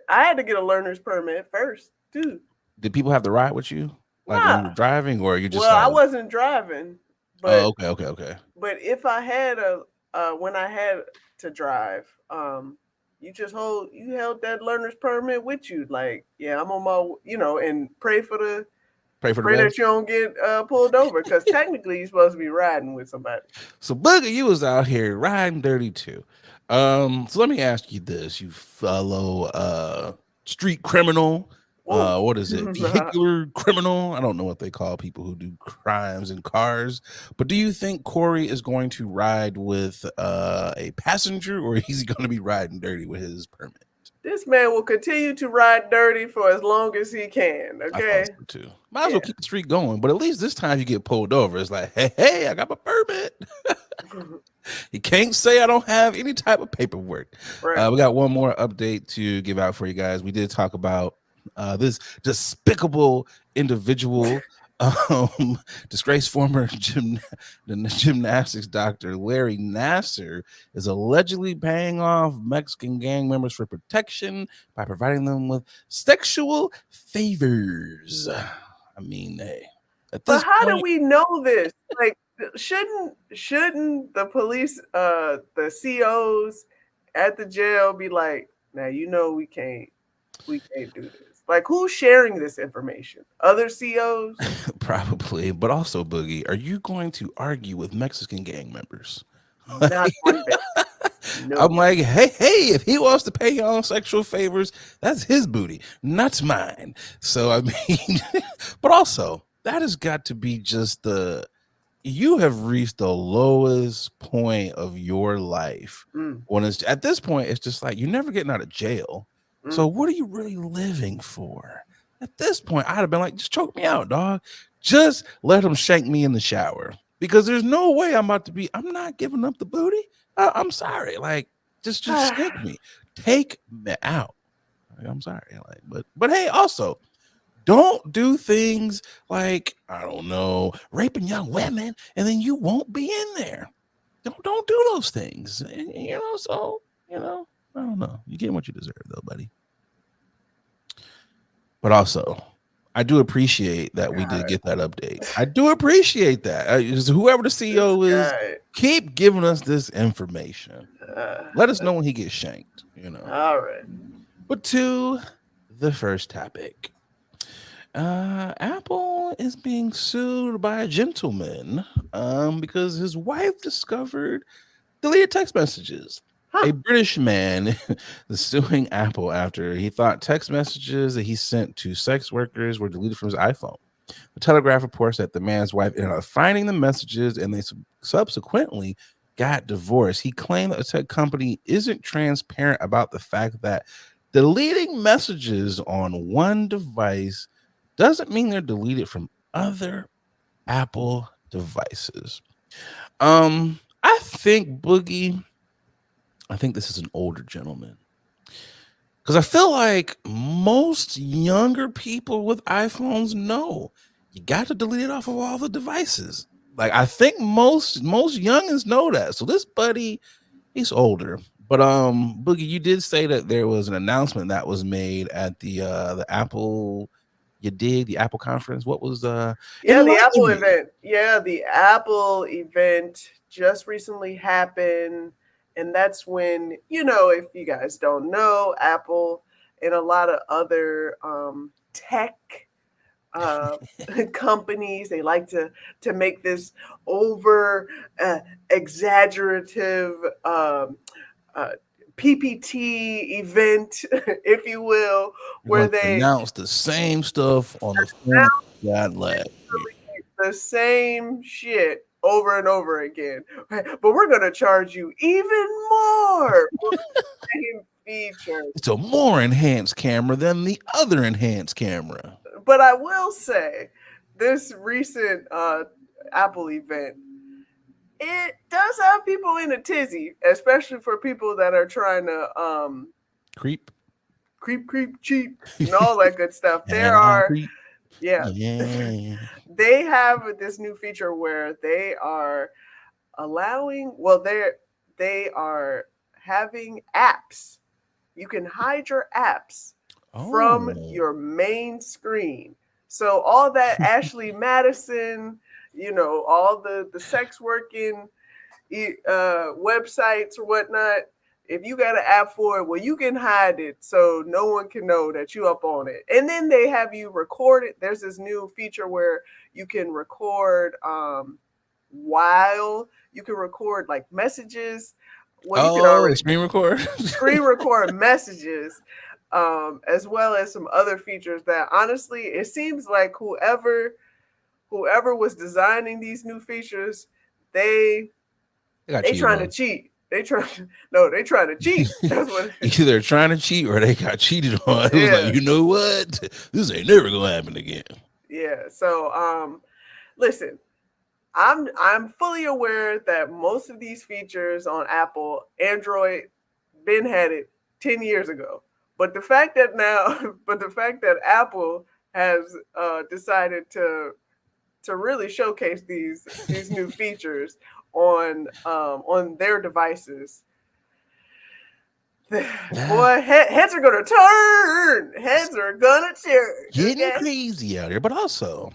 had to get a learner's permit first too. Did people have to ride with you, like when you were driving, or you just? Well, I wasn't driving. But, okay. But if I had when I had to drive, you held that learner's permit with you. Like, yeah, I'm on my, and pray that you don't get pulled over, because technically you're supposed to be riding with somebody. So Boogie, you was out here riding dirty too. So let me ask you this, you fellow street criminal. What is it? Vehicular criminal? I don't know what they call people who do crimes in cars. But do you think Corey is going to ride with a passenger, or he's going to be riding dirty with his permit? This man will continue to ride dirty for as long as he can. Okay. I thought so too. Might as well keep the streak going. But at least this time you get pulled over, it's like, hey, I got my permit. You can't say I don't have any type of paperwork. Right. We got one more update to give out for you guys. We did talk about this despicable individual, disgraced former gymnastics doctor Larry Nassar is allegedly paying off Mexican gang members for protection by providing them with sexual favors. I mean, hey. But how do we know this? Like, shouldn't the police, the COs at the jail be like, now we can't do this? Like, who's sharing this information? Other COs? Probably, but also, Boogie, are you going to argue with Mexican gang members? Not one bit. No. I'm like, hey, if he wants to pay y'all sexual favors, that's his booty, not mine. So, I mean, but also, that has got to be just you have reached the lowest point of your life. When it's at this point, it's just like, you're never getting out of jail. So what are you really living for? At this point, I'd have been like, just choke me out, dog. Just let him shank me in the shower. Because there's no way I'm not giving up the booty. I'm sorry. Like, just shank me. Take me out. I'm sorry. Like, but hey, also, don't do things like, I don't know, raping young women, and then you won't be in there. Don't do those things. And, so, I don't know. You get what you deserve, though, buddy. But also, I do appreciate that we did get that update. I do appreciate that. Whoever the CEO is, keep giving us this information. Let us know when he gets shanked, All right. But to the first topic. Apple is being sued by a gentleman because his wife discovered deleted text messages. A British man is suing Apple after he thought text messages that he sent to sex workers were deleted from his iPhone. The Telegraph reports that the man's wife ended up finding the messages and they subsequently got divorced. He claimed that the tech company isn't transparent about the fact that deleting messages on one device doesn't mean they're deleted from other Apple devices. I think, Boogie, this is an older gentleman. Because I feel like most younger people with iPhones know you got to delete it off of all the devices. Like, I think most youngins know that. So this buddy, he's older. But Boogie, you did say that there was an announcement that was made at the Apple... You did the Apple conference. What was the Apple event? Yeah, the Apple event just recently happened, and that's when, if you guys don't know, Apple and a lot of other tech companies, they like to make this over exaggerative PPT event, if you will, where they announce the same stuff on the phone. The same shit over and over again, but we're gonna charge you even more for the same feature. It's a more enhanced camera than the other enhanced camera. But I will say, this recent Apple event, it does have people in a tizzy, especially for people that are trying to creep, cheat, and all that good stuff. There are, they have this new feature where they are allowing, they are having apps. You can hide your apps from your main screen. So all that Ashley Madison, all the sex working websites or whatnot, if you got an app for it, well, you can hide it so no one can know that you up on it. And then they have you record it. There's this new feature where you can record while you can record like messages. Well, you can already screen record messages, as well as some other features that honestly, it seems like whoever was designing these new features, they trying to cheat. They trying to cheat. That's what either they're trying to cheat or they got cheated on. It was like, you know what? This ain't never gonna happen again. Yeah. So listen, I'm fully aware that most of these features on Apple, Android, Ben had it 10 years ago. But the fact that Apple has decided to really showcase these new features on their devices, boy, heads are gonna turn. Getting crazy out here, but also,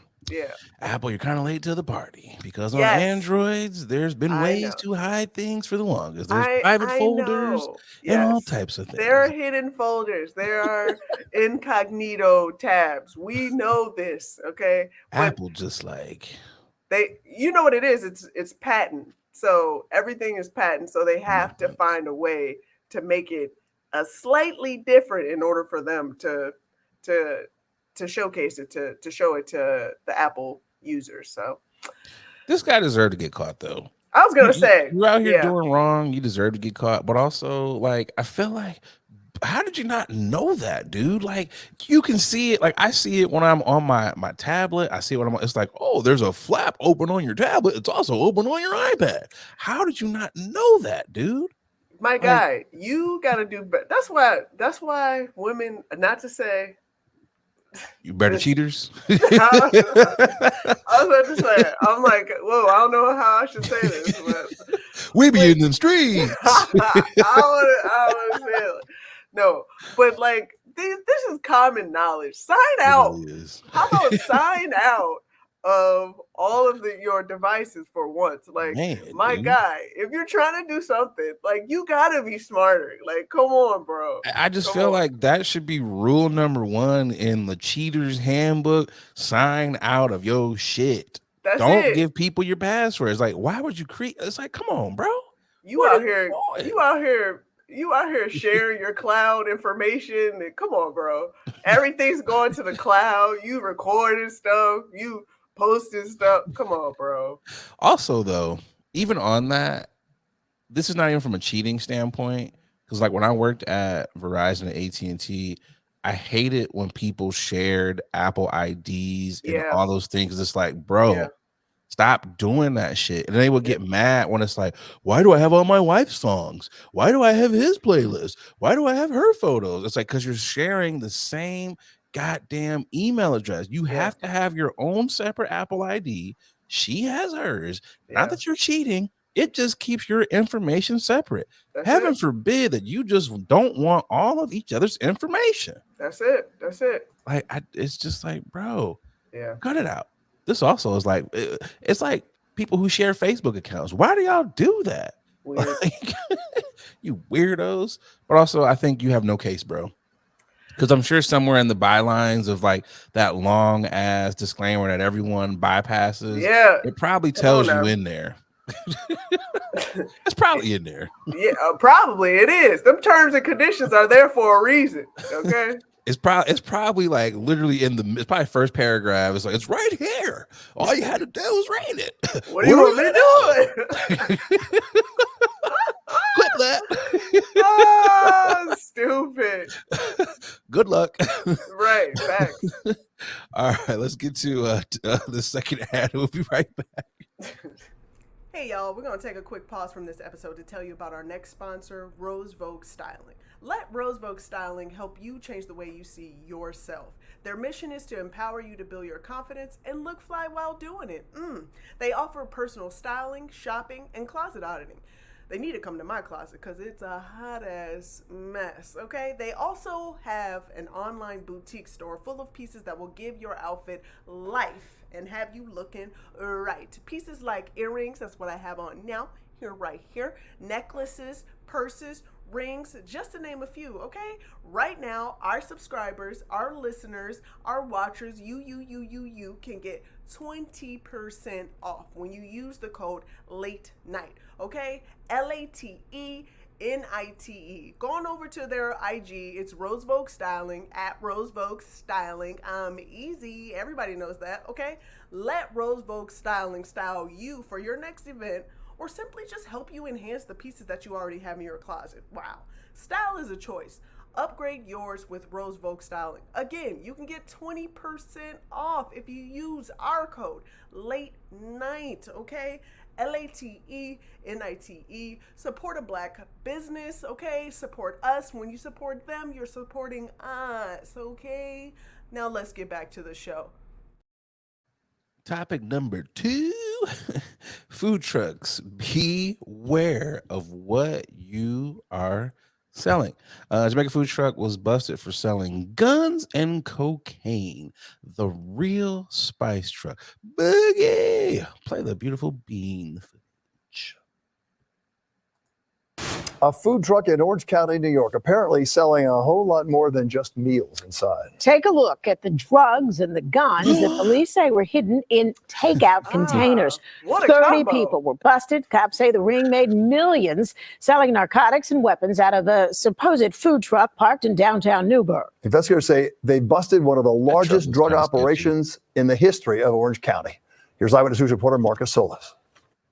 Apple, you're kind of late to the party because on Androids, there's been ways to hide things for the longest. There's private folders and all types of things. There are hidden folders. There are incognito tabs. We know this, okay? Apple just like you know what it is? It's patent. So everything is patent. So they have to find a way to make it slightly different in order for them to showcase it, to show it to the Apple users. So this guy deserved to get caught, though. I was gonna say, you're out here doing wrong. You deserve to get caught, but also, like, I feel like how did you not know that, dude? Like, you can see it. Like, I see it when I'm on my tablet. I see it when it's like, oh, there's a flap open on your tablet. It's also open on your iPad. How did you not know that, dude? My guy, you gotta do better. That's why women, not to say you better cheaters. I was about to say, I'm like, whoa, I don't know how I should say this, but we be in the streets. I want to say it. No, but like this is common knowledge. Sign out. Really, how about sign out of all of your devices for once? Like, my guy, if you're trying to do something, like, you gotta be smarter. Like, come on, bro. I just feel like that should be rule number 1 in the cheater's handbook. Sign out of your shit. Don't give people your passwords. Like, why would you create? It's like, come on, bro. You out here sharing your cloud information. And come on, bro. Everything's going to the cloud. You recording stuff. You posting stuff. Come on, bro. Also, though, even on that, this is not even from a cheating standpoint. Because like when I worked at Verizon and AT&T, I hated when people shared Apple IDs and all those things. It's like, bro, stop doing that shit. And they would get mad when it's like, why do I have all my wife's songs? Why do I have his playlist? Why do I have her photos? It's like, because you're sharing the same goddamn email address. You have to have your own separate Apple ID. She has hers. Not that you're cheating. It just keeps your information separate. Heaven forbid that you just don't want all of each other's information. That's it. Like, it's just like, bro, cut it out. This also is like, it's like people who share Facebook accounts. Why do y'all do that? Like, you weirdos. But also, I think you have no case, bro. Because I'm sure somewhere in the bylines of like that long ass disclaimer that everyone bypasses, it probably tells you in there. It's probably in there. Yeah, probably it is. Them terms and conditions are there for a reason. Okay. It's probably like literally it's probably first paragraph. It's like, it's right here. All you had to do was read it. What do you want me to do? Clip that. Oh, stupid. Good luck. Right. Facts. All right, let's get to the second ad. We'll be right back. Hey y'all, we're going to take a quick pause from this episode to tell you about our next sponsor, Rose Vogue Styling. Let Rose Vogue Styling help you change the way you see yourself. Their mission is to empower you to build your confidence and look fly while doing it. They offer personal styling, shopping, and closet auditing. They need to come to my closet because it's a hot ass mess, okay? They also have an online boutique store full of pieces that will give your outfit life and have you looking right. Pieces like earrings, that's what I have on now, right here, necklaces, purses, rings, just to name a few, okay? Right now, our subscribers, our listeners, our watchers, you can get 20% off when you use the code LATE NIGHT, okay? LATENITE. Go on over to their IG. It's Rose Vogue Styling, at Rose Vogue Styling. Easy. Everybody knows that, okay? Let Rose Vogue Styling style you for your next event, or simply just help you enhance the pieces that you already have in your closet. Wow. Style is a choice. Upgrade yours with Rose Vogue Styling. Again, you can get 20% off if you use our code LATE NIGHT, okay? LATENITE. Support a Black business, okay? Support us. When you support them, you're supporting us, okay? Now let's get back to the show. Topic number 2, food trucks. Beware of what you are selling. Jamaica food truck was busted for selling guns and cocaine. The Real Spice Truck. Boogie. Play the beautiful bean footage. A food truck in Orange County, New York, apparently selling a whole lot more than just meals inside. Take a look at the drugs and the guns that police say were hidden in takeout containers. 30 people were busted. Cops say the ring made millions selling narcotics and weapons out of the supposed food truck parked in downtown Newburgh. Investigators say they busted one of the largest drug operations in the history of Orange County. Here's Eyewitness News reporter Marcus Solis.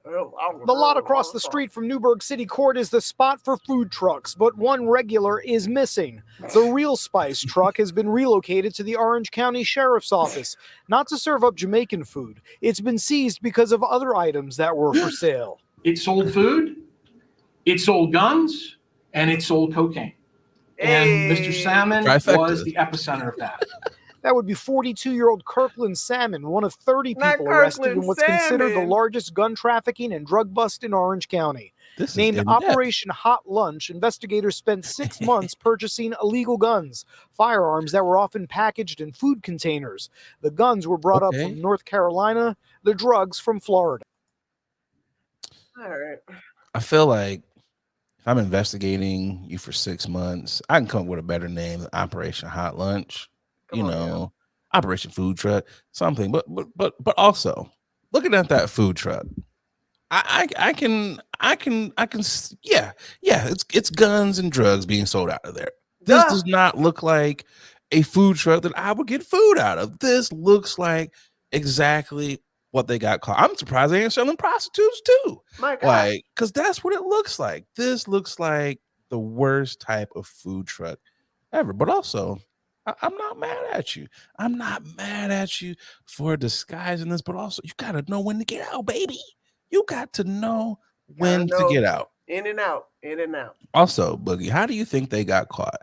The lot across the street from Newburgh City Court is the spot for food trucks, but one regular is missing. The Real Spice truck has been relocated to the Orange County Sheriff's Office, not to serve up Jamaican food. It's been seized because of other items that were for sale. It sold food, it sold guns, and it sold cocaine. And Mr. Salmon was the epicenter of that. That would be 42-year-old Kirkland Salmon, one of 30 people arrested in what's considered the largest gun trafficking and drug bust in Orange County. Named Operation Hot Lunch, investigators spent 6 months purchasing illegal guns, firearms that were often packaged in food containers. The guns were brought up from North Carolina, the drugs from Florida. All right. I feel like if I'm investigating you for 6 months, I can come up with a better name than Operation Hot Lunch. Operation Food Truck, something. But also looking at that food truck, I can it's guns and drugs being sold out of there. This does not look like a food truck that I would get food out of. This looks like exactly what they got caught. I'm surprised they ain't selling prostitutes too. My God. Like, because that's what it looks like. This looks like the worst type of food truck ever. But also, I'm not mad at you. I'm not mad at you for disguising this, but also you got to know when to get out, baby. You got to know when to get out. In and out. Also, Boogie, how do you think they got caught?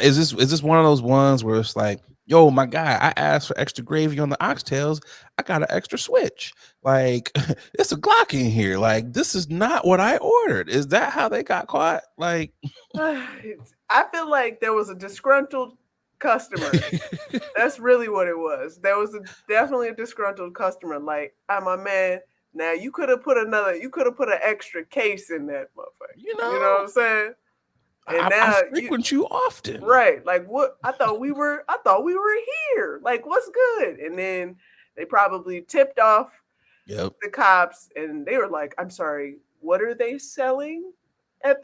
Is this one of those ones where it's like, yo, my guy, I asked for extra gravy on the oxtails. I got an extra switch. Like, it's a Glock in here. Like, this is not what I ordered. Is that how they got caught? Like, I feel like there was a disgruntled customer. That's really what it was. There was definitely a disgruntled customer. Like, my man, now you could have put an extra case in that motherfucker. You know what I'm saying? And I frequent you often. Right. Like, what? I thought we were here. Like, what's good? And then they probably tipped off the cops and they were like, I'm sorry, what are they selling at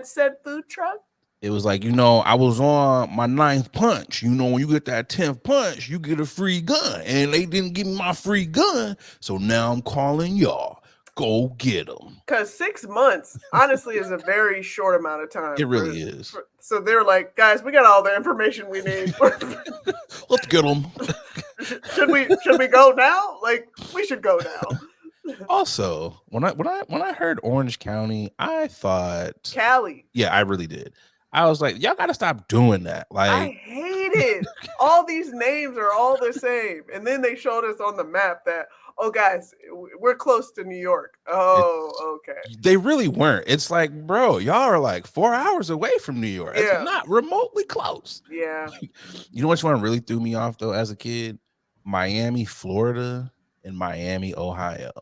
said food truck? It was like, I was on my 9th punch. When you get that 10th punch, you get a free gun. And they didn't give me my free gun. So now I'm calling y'all. Go get them. Because 6 months, honestly, is a very short amount of time. It really is. So they're like, guys, we got all the information we need. Let's get them. Should we go now? Like, we should go now. Also, when I heard Orange County, I thought Cali. Yeah, I really did. I was like, y'all gotta stop doing that. Like, I hate it. All these names are all the same. And then they showed us on the map that, oh guys, we're close to New York. Oh, okay. They really weren't. It's like, bro, y'all are like 4 hours away from New York. Yeah. It's not remotely close. Yeah. You know which one really threw me off though as a kid? Miami, Florida, and Miami, Ohio.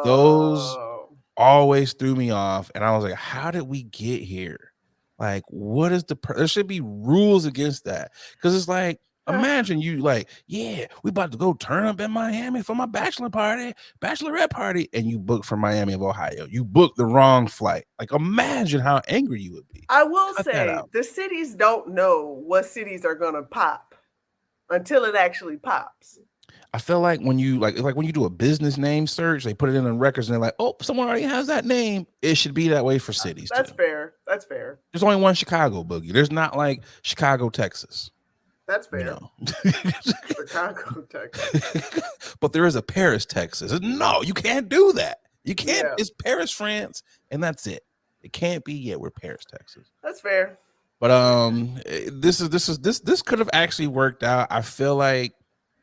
Those always threw me off. And I was like, how did we get here? Like, what is there should be rules against that. Because it's like, imagine you like, yeah, we about to go turn up in Miami for my bachelorette party, and you book from Miami of Ohio. You booked the wrong flight. Like, imagine how angry you would be. I will say the cities don't know what cities are gonna pop until it actually pops. I feel like when you like when you do a business name search, they put it in the records and they're like, oh, someone already has that name. It should be that way for cities. That's too. fair. That's fair. There's only one Chicago, Boogie. There's not like Chicago, Texas. That's fair. Chicago, Texas. But there is a Paris, Texas. No, you can't do that. You can't. Yeah. It's Paris, France, and that's it. It can't be. Yeah, we're Paris, Texas. That's fair. But this could have actually worked out. I feel like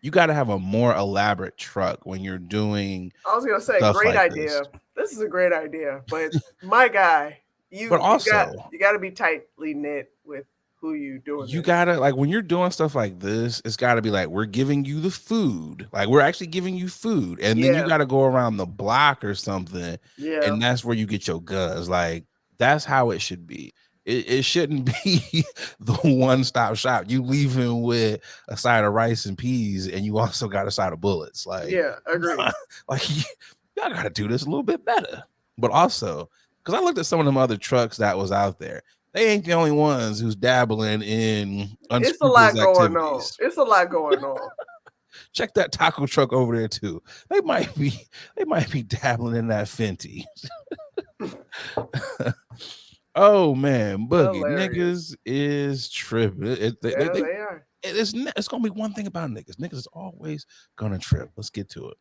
you got to have a more elaborate truck when you're doing. I was gonna say, great like idea. This is a great idea, but my guy, you got to be tightly knit with who you doing. You gotta, like, when you're doing stuff like this, it's got to be like, we're giving you the food, like we're actually giving you food, and then you got to go around the block or something, and that's where you get your guns. Like, that's how it should be. It shouldn't be the one-stop shop. You leaving with a side of rice and peas, and you also got a side of bullets. Like, yeah, agree. Like, y'all got to do this a little bit better. But also, because I looked at some of them other trucks that was out there, they ain't the only ones who's dabbling in unscrupulous activities. It's a lot going on. Check that taco truck over there too. They might be dabbling in that Fenty. Oh man, Boogie, niggas is tripping. They are. It's gonna be one thing about niggas. Niggas is always gonna trip. Let's get to it.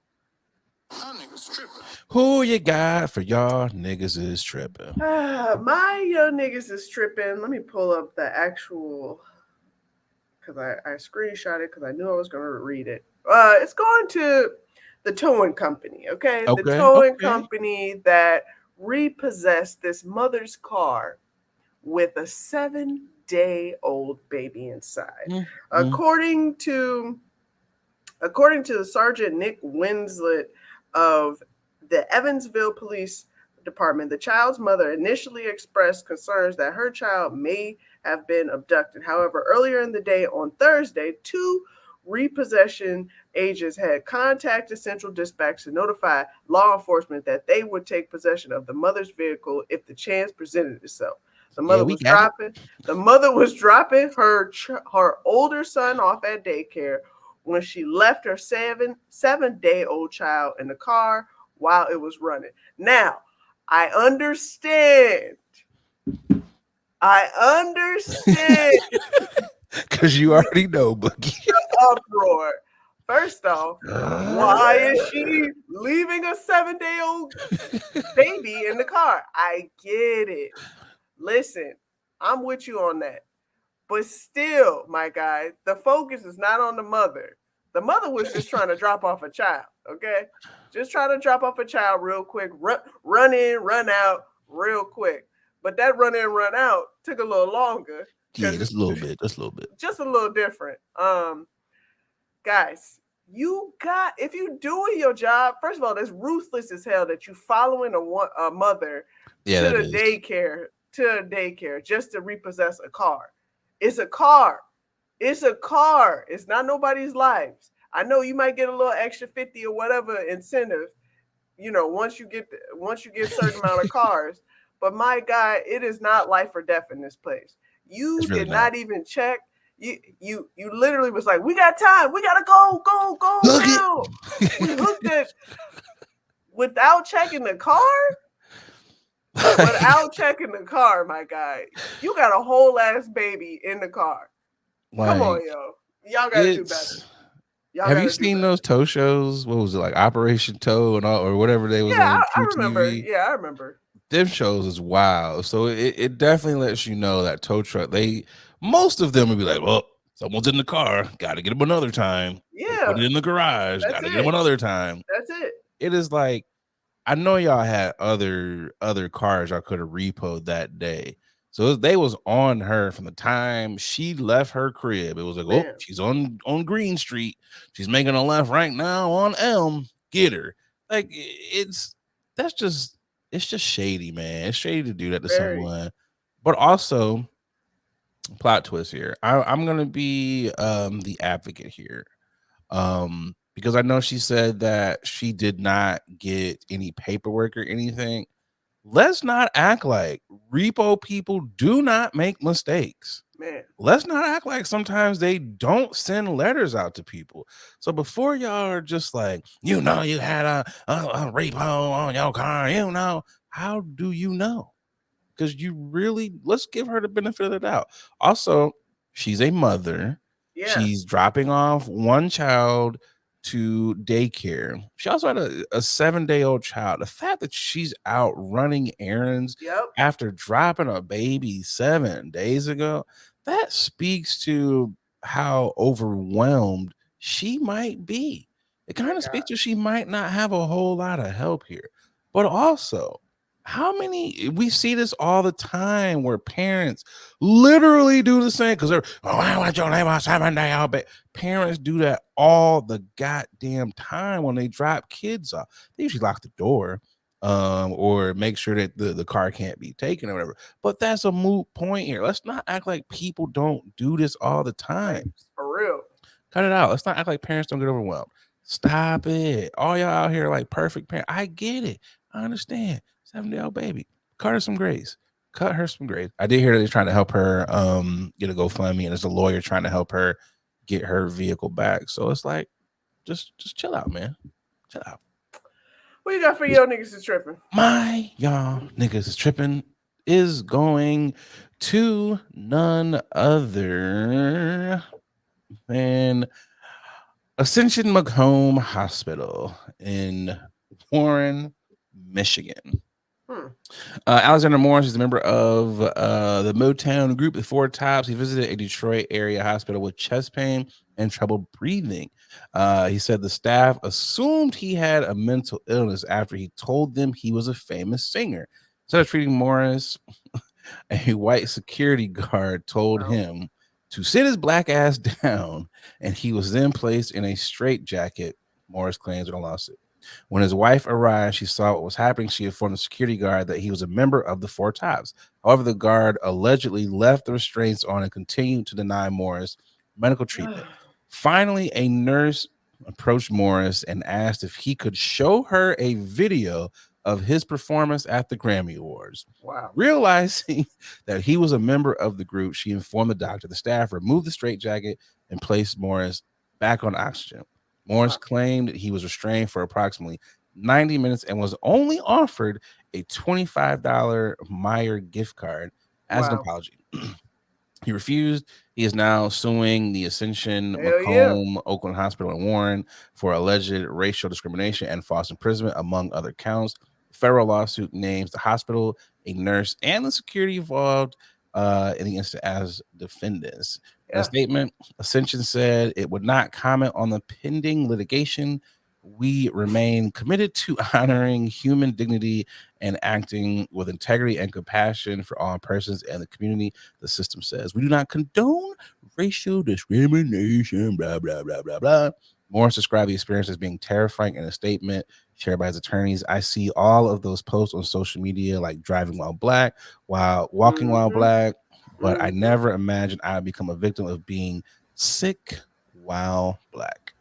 Who you got for y'all niggas is tripping? My young niggas is tripping. Let me pull up the actual, because I screenshot it because I knew I was going to read it. It's going to the towing company, okay? The towing company that repossessed this mother's car with a 7-day-old baby inside. Mm-hmm. According to Sergeant Nick Winslet of the Evansville Police Department, the child's mother initially expressed concerns that her child may have been abducted. However, earlier in the day on Thursday, 2 repossession agents had contacted Central Dispatch to notify law enforcement that they would take possession of the mother's vehicle if the chance presented itself. The mother was dropping her older son off at daycare when she left her 7-day-old child in the car while it was running. Now, I understand. Because you already know, Boogie. The uproar. First off, why is she leaving a 7-day-old baby in the car? I get it. Listen, I'm with you on that. But still, my guy, the focus is not on the mother. The mother was just trying to drop off a child, okay? Just trying to drop off a child real quick, run in, run out real quick. But that run in, run out took a little longer. Yeah, just a little bit. Just a little different. Guys, if you doing your job, first of all, that's ruthless as hell that you following a mother to a daycare just to repossess a car. It's a car. It's not nobody's lives. I know you might get a little extra 50 or whatever incentive, once you get a certain amount of cars. But my guy, it is not life or death in this place. You did not even check. You literally was like, we got time. We gotta go now. We hooked it without checking the car. Without checking the car, my guy, you got a whole ass baby in the car. Like, come on, yo. Y'all gotta do better. Have you seen those tow shows? What was it, like Operation Tow and all, or whatever they was on? I remember. Yeah, I remember. Them shows is wild. So it definitely lets you know that tow truck, most of them would be like, well, someone's in the car, gotta get them another time. Yeah. Put it in the garage, gotta get them another time. That's it. It is like, I know y'all had other cars y'all could have repoed that day. So they was on her from the time she left her crib. It was like, oh, she's on Green Street. She's making a left right now on Elm. Get her. Like, it's just shady, man. It's shady to do that to someone. But also, plot twist here. I'm gonna be the advocate here. Because I know she said that she did not get any paperwork or anything. Let's not act like repo people do not make mistakes. Man. Let's not act like sometimes they don't send letters out to people. So before y'all are just like, you had a repo on your car, how do you know? Because let's give her the benefit of the doubt. Also, she's a mother. Yeah. She's dropping off one child to daycare. She also had a 7-day-old child. The fact that she's out running errands after dropping a baby 7 days ago, that speaks to how overwhelmed she might be. It kind of speaks to she might not have a whole lot of help here. But also, we see this all the time where parents literally do the same because I want your name on 7-day-old baby. Parents do that all the goddamn time when they drop kids off. They usually lock the door or make sure that the car can't be taken or whatever. But that's a moot point here. Let's not act like people don't do this all the time. For real. Cut it out. Let's not act like parents don't get overwhelmed. Stop it. All y'all out here like perfect parents. I get it. I understand. 7-day-old baby. Cut her some grace. I did hear that they're trying to help her get a GoFundMe, and there's a lawyer trying to help her get her vehicle back. So it's like, just chill out, man. Chill out. What you got for y'all niggas is tripping? My y'all niggas is tripping is going to none other than Ascension Macomb Hospital in Warren, Michigan. Alexander Morris is a member of the Motown group, the Four Tops. He visited a Detroit area hospital with chest pain and trouble breathing. He said the staff assumed he had a mental illness after he told them he was a famous singer. Instead of treating Morris, a white security guard told him to sit his black ass down, and he was then placed in a straitjacket, Morris claims in a lawsuit. When his wife arrived, she saw what was happening. She informed the security guard that he was a member of the Four Tops. However, the guard allegedly left the restraints on and continued to deny Morris medical treatment. Finally, a nurse approached Morris and asked if he could show her a video of his performance at the Grammy Awards. Wow. Realizing that he was a member of the group, she informed the doctor. The staff removed the straitjacket and placed Morris back on oxygen. Morris claimed that he was restrained for approximately 90 minutes and was only offered a $25 Meyer gift card as an apology. He refused. He is now suing the Ascension Macomb Oakland Hospital in Warren for alleged racial discrimination and false imprisonment, among other counts. The federal lawsuit names the hospital, a nurse, and the security involved in the incident as defendants. In a statement, Ascension said it would not comment on the pending litigation. We remain committed to honoring human dignity and acting with integrity and compassion for all persons and the community, the system says. We do not condone racial discrimination, blah, blah, blah, blah, blah. Morris described the experience as being terrifying in a statement shared by his attorneys. I see all of those posts on social media, like driving while black, while walking while black, but I never imagined I would become a victim of being sick while black.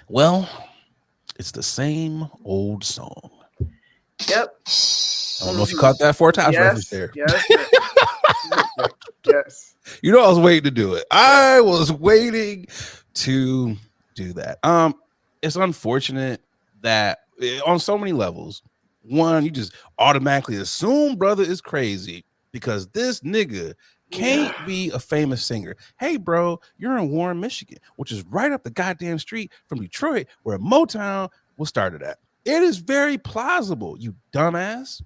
Well, it's the same old song. Yep. I don't know if you caught that Four Tops reference there. Yes. Yes. You know, I was waiting to do it. I was waiting to do that. It's unfortunate that on so many levels, one, you just automatically assume brother is crazy because this nigga can't be a famous singer. Hey, bro, you're in Warren, Michigan, which is right up the goddamn street from Detroit, where Motown was started at. It is very plausible, you dumbass.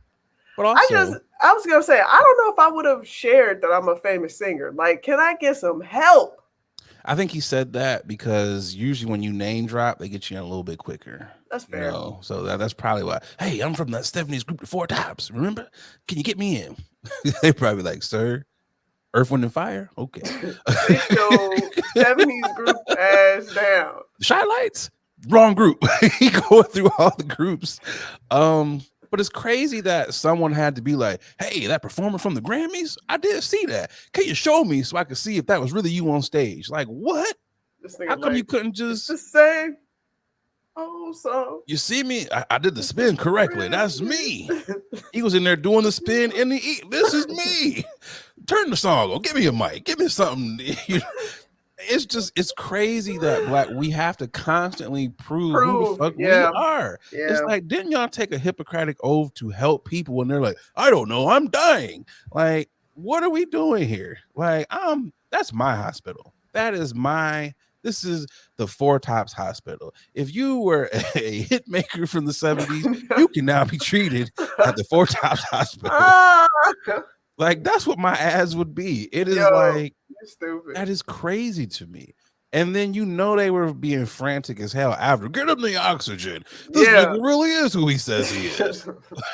But also, I was gonna say, I don't know if I would have shared that I'm a famous singer. Like, can I get some help? I think he said that because usually when you name drop, they get you in a little bit quicker. That's fair. You know? So that's probably why. Hey, I'm from that Stephanie's group, the Four Tops. Remember? Can you get me in? They probably like, sir, Earth, Wind, and Fire? Okay. Get your 70s group ass down. Shy Lights? Wrong group. He going through all the groups. But it's crazy that someone had to be like, hey, that performer from the Grammys, I did see that. Can you show me so I could see if that was really you on stage? Like, what? How come you couldn't just the same? Oh, so you see me? I did the spin correctly. That's me. He was in there doing the spin in the this is me. Turn the song on. Give me a mic. Give me something. It's crazy that we have to constantly prove who the fuck we are. Yeah. It's like, didn't y'all take a Hippocratic oath to help people when they're like, I don't know, I'm dying. Like, what are we doing here? Like, that's my hospital. This is the Four Tops Hospital. If you were a hit maker from the 70s, you can now be treated at the Four Tops Hospital. Like, that's what my ads would be. It is like, stupid. That is crazy to me. And then they were being frantic as hell after. Get him the oxygen. This nigga really is who he says he is.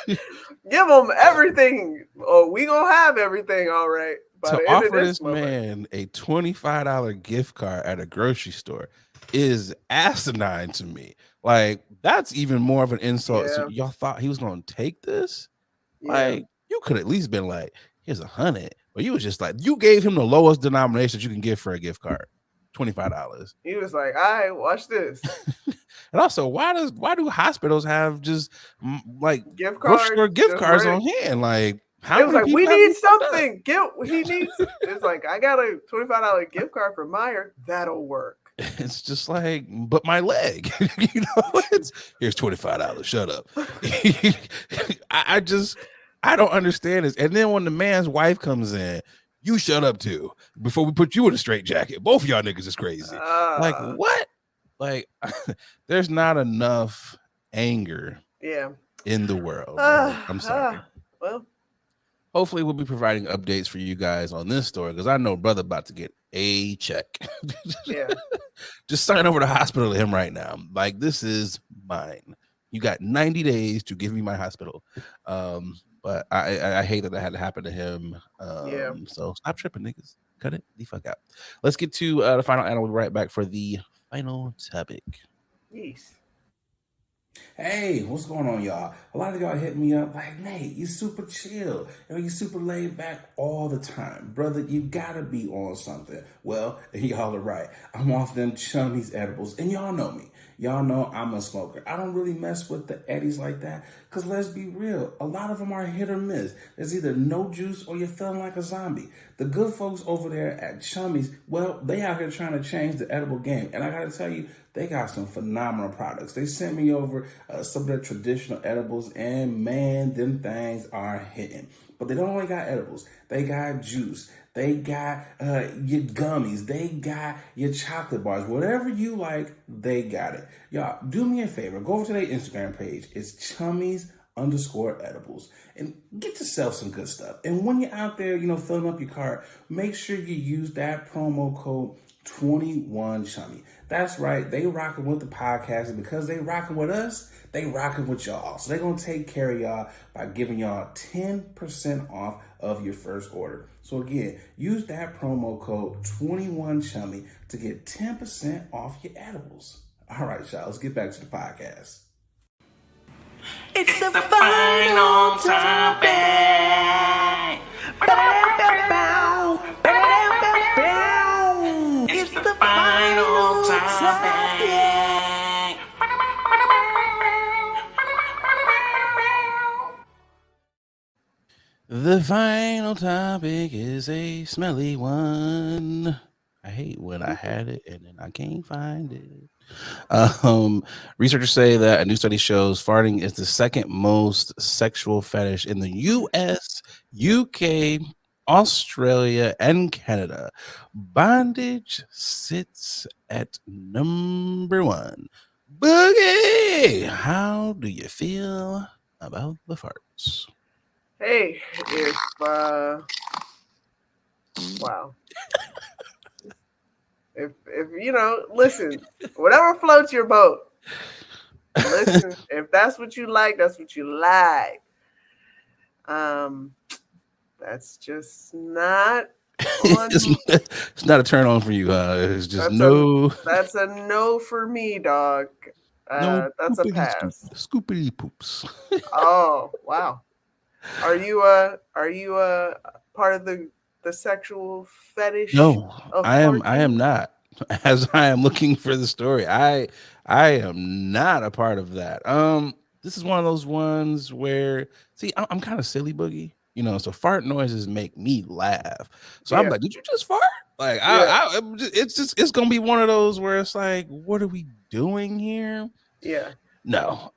Give him everything. Oh, we gonna have everything, all right. To offer this man a $25 gift card at a grocery store is asinine to me. Like, that's even more of an insult. So y'all thought he was gonna take this? Like, you could at least been like, here's $100. But you was just like, you gave him the lowest denomination you can get for a gift card, $25. He was like, all right, watch this. And also, why do hospitals have just like gift cards on hand? Like, It was like, we need something. He needs. It's like, I got a $25 gift card for Meijer. That'll work. It's just like, but my leg, here's $25. Shut up. I don't understand this. And then when the man's wife comes in, you shut up too before we put you in a straitjacket. Both of y'all niggas is crazy. Like what? Like there's not enough anger in the world. I'm sorry. Well, hopefully we'll be providing updates for you guys on this story because I know brother about to get a check. Just sign over the hospital to him right now. Like, this is mine. You got 90 days to give me my hospital. But I hate that had to happen to him. So stop tripping, niggas. Cut it the fuck out. Let's get to the final animal. We'll be right back for the final topic. Yes. Hey, what's going on, y'all? A lot of y'all hit me up like, Nate, you super chill. You super laid back all the time. Brother, you gotta be on something. Well, y'all are right. I'm off them Chummies edibles, and y'all know me. Y'all know I'm a smoker. I don't really mess with the eddies like that because let's be real. A lot of them are hit or miss. There's either no juice or you're feeling like a zombie. The good folks over there at Chummies, well, they out here trying to change the edible game. And I got to tell you, they got some phenomenal products. They sent me over some of their traditional edibles, and man, them things are hitting. But they don't only got edibles. They got juice. They got your gummies. They got your chocolate bars. Whatever you like, they got it. Y'all, do me a favor. Go over to their Instagram page. It's Chummies_edibles. And get yourself some good stuff. And when you're out there, filling up your cart, make sure you use that promo code 21Chummy. That's right. They rocking with the podcast. And because they rocking with us, they rocking with y'all. So they're going to take care of y'all by giving y'all 10% off of your first order. So again, use that promo code 21Chummy to get 10% off your edibles. All right, y'all, let's get back to the podcast. It's the final topic. It's the final topic. The final topic is a smelly one. I hate when I had it and then I can't find it. Researchers say that a new study shows farting is the second most sexual fetish in the US, UK, Australia, and Canada. Bondage sits at number 1. Boogie, how do you feel about the farts? Hey, wow. If listen, whatever floats your boat. Listen, if that's what you like, that's what you like. That's just not. It's not a turn on for you. It's just that's a no for me, dog. That's a pass. Scoopity poops. Oh wow. Are you part of the sexual fetish? No, I am not. As I am looking for the story, I am not a part of that. This is one of those ones where, see, I'm kind of silly, Boogie. So fart noises make me laugh. So I'm like, did you just fart? Like, it's gonna be one of those where it's like, what are we doing here? Yeah. No.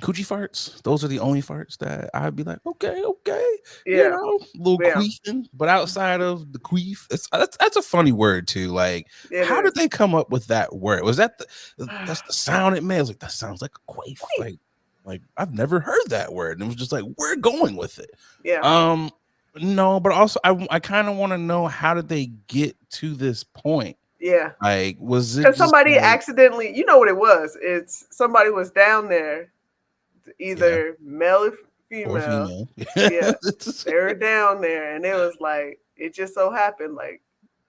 Coochie farts, those are the only farts that I'd be like, okay, little queefing. But outside of the queef, that's a funny word too. Like, how did they come up with that word? Was that that's the sound it made? I was like, that sounds like a queef. Like I've never heard that word, and it was just like, we're going with it. Yeah. No, but also I kind of want to know, how did they get to this point? Yeah. Like, was it because somebody accidentally? You know what it was? It's somebody was down there. Either male or female. Yeah, they were down there, and it was like, it just so happened, like,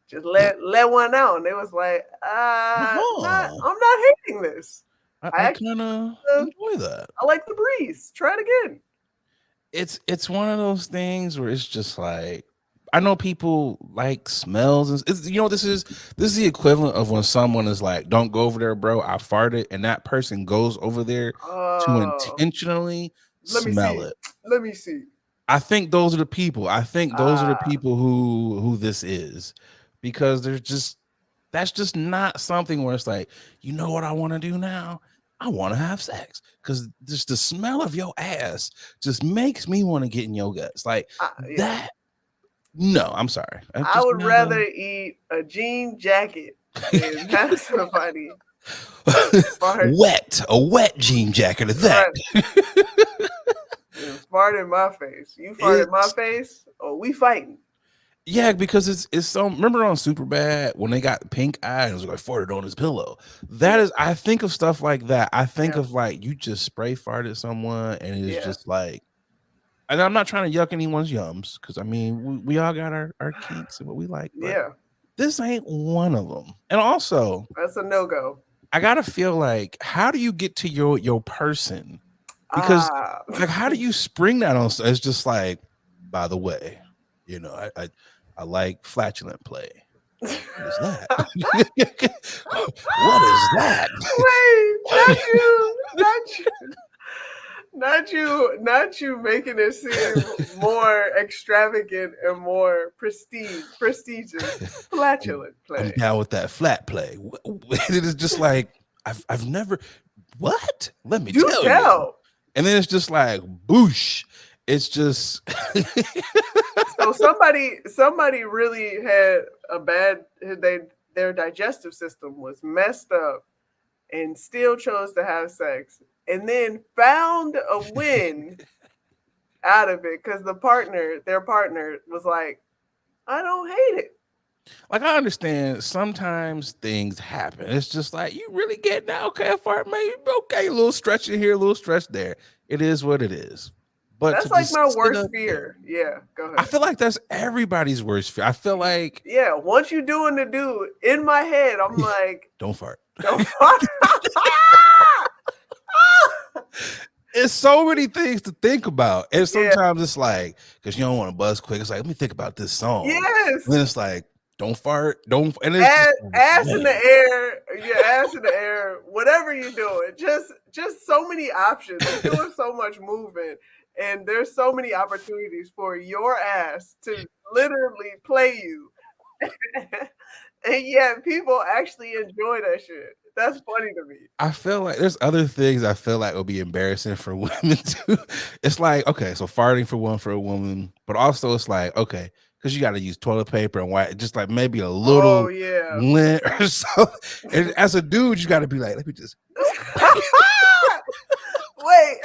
just let one out, and it was like, I'm not hating this. I kind of enjoy that. I like the breeze. Try it again. It's one of those things where it's just like, I know people like smells, and this is the equivalent of when someone is like, don't go over there, bro, I farted, and that person goes over there to intentionally smell it. Let me see. I think those are the people. I think those are the people who this is, because that's just not something where it's like, you know what I want to do now? I want to have sex, because just the smell of your ass just makes me want to get in your guts. Like that. No, I'm sorry. I would rather eat a jean jacket than have somebody a wet jean jacket of that. Fart in my face. You fart in my face, or we fighting. Yeah, because it's so. Remember on Superbad when they got pink eye and it was like farted on his pillow. That is, I think of stuff like that. I think of like you just spray farted someone and it's just like. And I'm not trying to yuck anyone's yums, because I mean we all got our kinks and what we like. Yeah, this ain't one of them. And also, that's a no-go. I gotta feel like, how do you get to your person? Because like, how do you spring that on? It's just like, by the way, you know, I like flatulent play. What is that? What is that? Wait, not you making it seem more extravagant and more prestigious. Flatulent play. I'm down with that flat play. It is just like, I've never. What? Let me tell you. And then it's just like boosh. It's just so somebody really had a bad. Their digestive system was messed up, and still chose to have sex, and then found a win out of it because their partner was like, I don't hate it. Like, I understand sometimes things happen. It's just like, you really get that. Okay, a fart, maybe okay, a little stretch in here, a little stretch there. It is what it is. But that's like my worst fear. Yeah, go ahead. I feel like that's everybody's worst fear. I feel like once you doing the do, in my head, I'm like, don't fart. Don't fart. It's so many things to think about. And sometimes it's like, because you don't want to buzz quick. It's like, let me think about this song. Yes. And then it's like, don't fart. Don't. And it's ass in the air. Your ass in the air. Whatever you're doing. Just so many options. You're doing so much movement. And there's so many opportunities for your ass to literally play you. And yet people actually enjoy that shit. That's funny to me. I feel like there's other things I feel like will be embarrassing for women too. It's like, okay, so farting for a woman, but also it's like, okay, because you got to use toilet paper and white, just like maybe a little lint or so. And as a dude, you got to be like, let me just wait.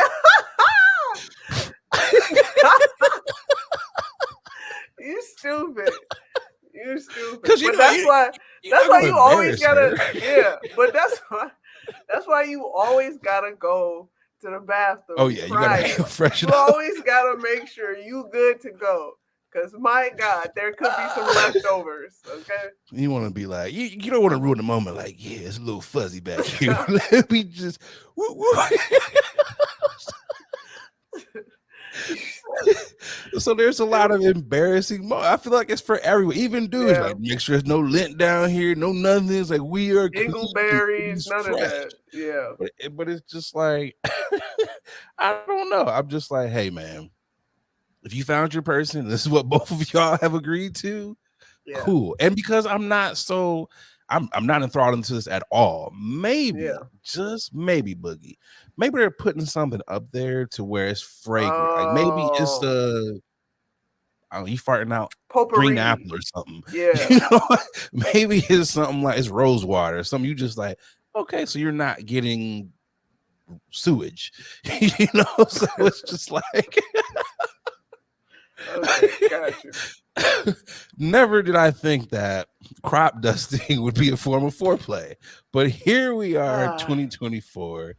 You stupid. You stupid. Because that's why you always gotta but that's why you always gotta go to the bathroom. Oh yeah, you gotta freshen up. You always gotta make sure you good to go. Because my God, there could be some leftovers. Okay. You want to be like, you don't want to ruin the moment. Like, yeah, it's a little fuzzy back here. Let me just. Woo, woo. So there's a lot of embarrassing moments. I feel like it's for everyone, even dudes. Like, make sure there's no lint down here, no nothing. It's like, we are dingleberries, none of that. Yeah, but it's just like I don't know. I'm just like, hey man, if you found your person, this is what both of y'all have agreed to. Cool. And because I'm not enthralled into this at all. Maybe, just maybe, Boogie. Maybe they're putting something up there to where it's fragrant. Like maybe it's you farting out potpourri. Green apple or something. Yeah. You know? Maybe it's something like it's rose water or something. You just like, okay, so you're not getting sewage. You know, so it's just like okay, gotcha. Never did I think that crop dusting would be a form of foreplay, but here we are, 2024.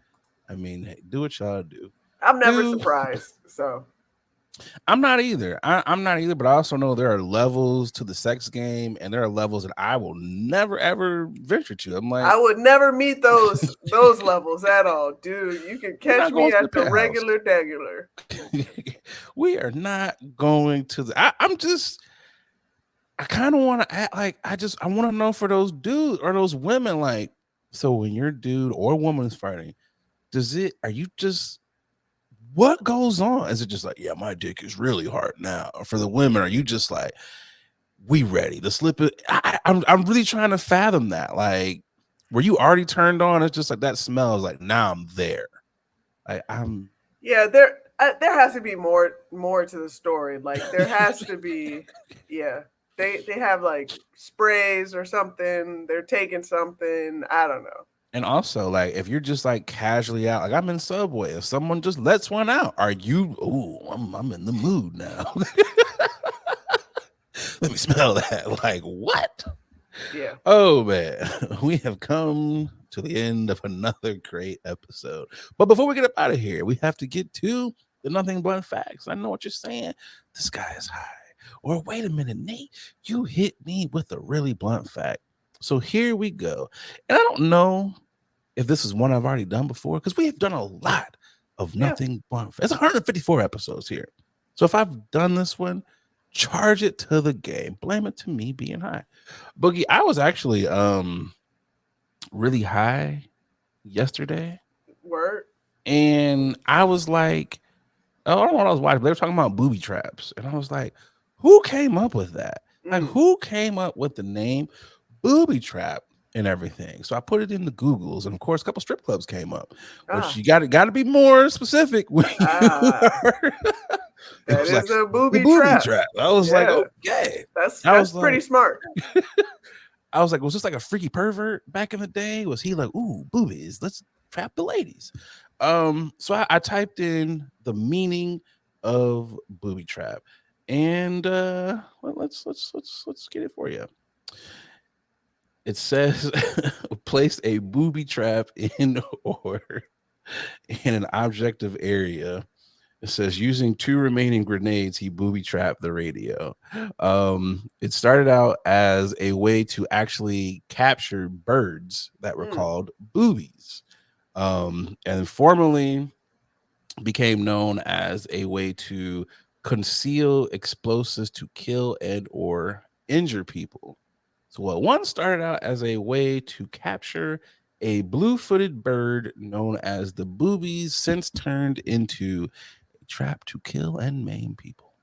I mean, hey, do what y'all do. I'm never surprised. So I'm not either. I'm not either, but I also know there are levels to the sex game, and there are levels that I will never ever venture to. I'm like, I would never meet those levels at all, dude. You can catch me at the regular degular. We are not going to the. I kind of want to act like I want to know for those dudes or those women, like, so when your dude or woman is fighting, are you just what goes on? Is it just like, yeah, my dick is really hard now? Or for the women, are you just like, we ready to slip it? I'm really trying to fathom that. Like, were you already turned on? It's just like that smells like, now I'm there. I'm there has to be more to the story. Like there has to be, they have like sprays or something. They're taking something. I don't know. And also, like, if you're just like casually out, like I'm in Subway, if someone just lets one out, are you? Oh, I'm in the mood now. Let me smell that. Like, what? Yeah. Oh man, we have come to the end of another great episode. But before we get up out of here, we have to get to the nothing blunt facts. I know what you're saying. This guy is high. Or wait a minute, Nate, you hit me with a really blunt fact. So here we go. And I don't know if this is one I've already done before, because we have done a lot of nothing blunt facts. It's 154 episodes here. So if I've done this one, charge it to the game. Blame it to me being high. Boogie, I was actually really high yesterday. Word. And I was like, I don't know what I was watching. They were talking about booby traps. And I was like, who came up with that? Like, who came up with the name booby trap and everything? So I put it in the Googles, and of course, a couple strip clubs came up. Which you got to be more specific when you are. That is like, a booby trap. I was like, okay, that's pretty smart. I was like, was this like a freaky pervert back in the day? Was he like, ooh, boobies? Let's trap the ladies. So I typed in the meaning of booby trap, and let's get it for you. It says place a booby trap in or in an objective area. It says using 2 remaining grenades, he booby trapped the radio. It started out as a way to actually capture birds that were called boobies, and formerly became known as a way to conceal explosives to kill and or injure people. So what once started out as a way to capture a blue-footed bird known as the boobies since turned into a trap to kill and maim people.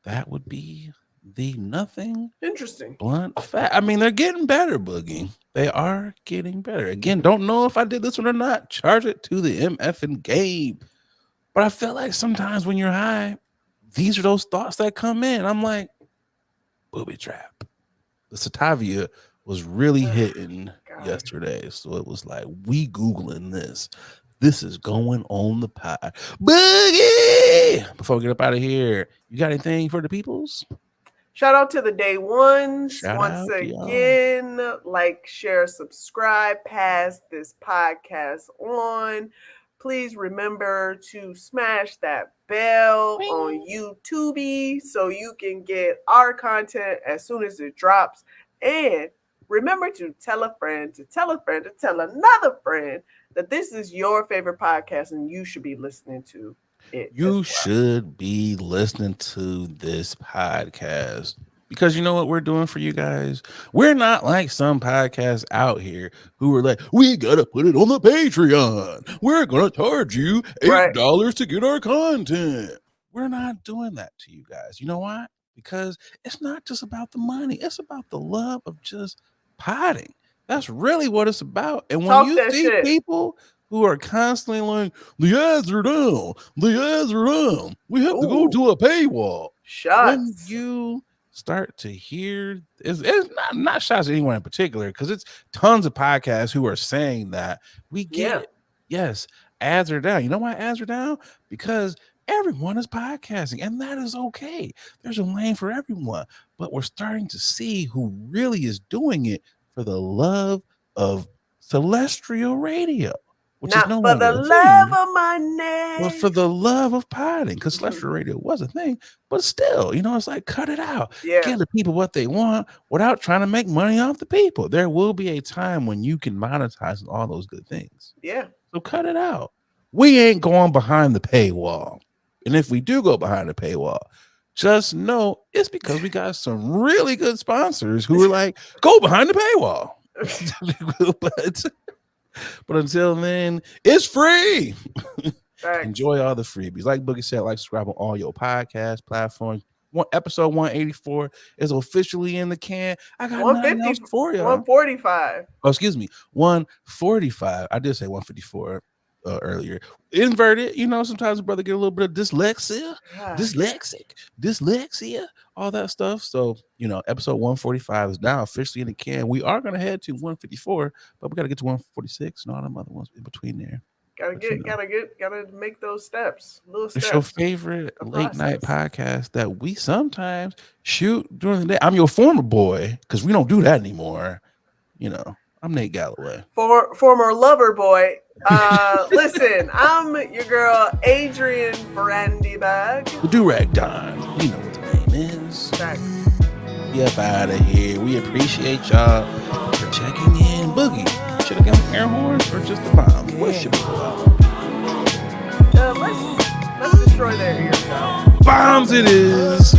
That would be the nothing interesting blunt fact. I mean, they're getting better, Boogie. They are getting better. Again, don't know if I did this one or not. Charge it to the MFing game. But I feel like sometimes when you're high, these are those thoughts that come in. I'm like, booby trap. The Satavia was really hitting yesterday. So it was like, we Googling this. This is going on the pod. Boogie! Before we get up out of here, you got anything for the peoples? Shout out to the day ones. Once again, like, share, subscribe, pass this podcast on. Please remember to smash that bell on YouTube so you can get our content as soon as it drops. And remember to tell a friend, to tell a friend, to tell another friend that this is your favorite podcast and you should be listening to it. You should be listening to this podcast. Because you know what we're doing for you guys? We're not like some podcasts out here who are like, we got to put it on the Patreon. We're going to charge you $8 to get our content. We're not doing that to you guys. You know why? Because it's not just about the money. It's about the love of just potting. That's really what it's about. And when you see people who are constantly like, the ads are down, the ads are down, we have to go to a paywall. When you start to hear, it's not shots at anyone in particular, because it's tons of podcasts who are saying that. We get it. Yes, ads are down. You know why ads are down? Because everyone is podcasting, and that is okay. There's a lane for everyone, but we're starting to see who really is doing it for the love of celestial radio. Which not is no for the love of money, but for the love of potting, because celestial radio was a thing, but still, you know, it's like, cut it out. Give the people what they want without trying to make money off the people. There will be a time when you can monetize all those good things. So cut it out. We ain't going behind the paywall. And if we do go behind the paywall, just know it's because we got some really good sponsors who are like, go behind the paywall. But until then, it's free. Enjoy all the freebies. Like Boogie said, like subscribe on all your podcast platforms. Episode 184 is officially in the can. I got 150 for you. 145. Oh, excuse me. 145. I did say 154 earlier. Inverted. Sometimes a brother get a little bit of dyslexia, all that stuff. So, episode 145 is now officially in the can. We are going to head to 154, but we got to get to 146 and all them other ones in between there. Gotta make those steps. It's your favorite late night podcast that we sometimes shoot during the day. I'm your former boy, because we don't do that anymore. I'm Nate Galloway. Former lover boy. Listen, I'm your girl, Adrian Brandybag. The Durag Don. You know what the name is. We up out of here. We appreciate y'all for checking in. Boogie, should I get some air horns or just the bombs? What should we go out? Let's destroy their ears. Bombs it is.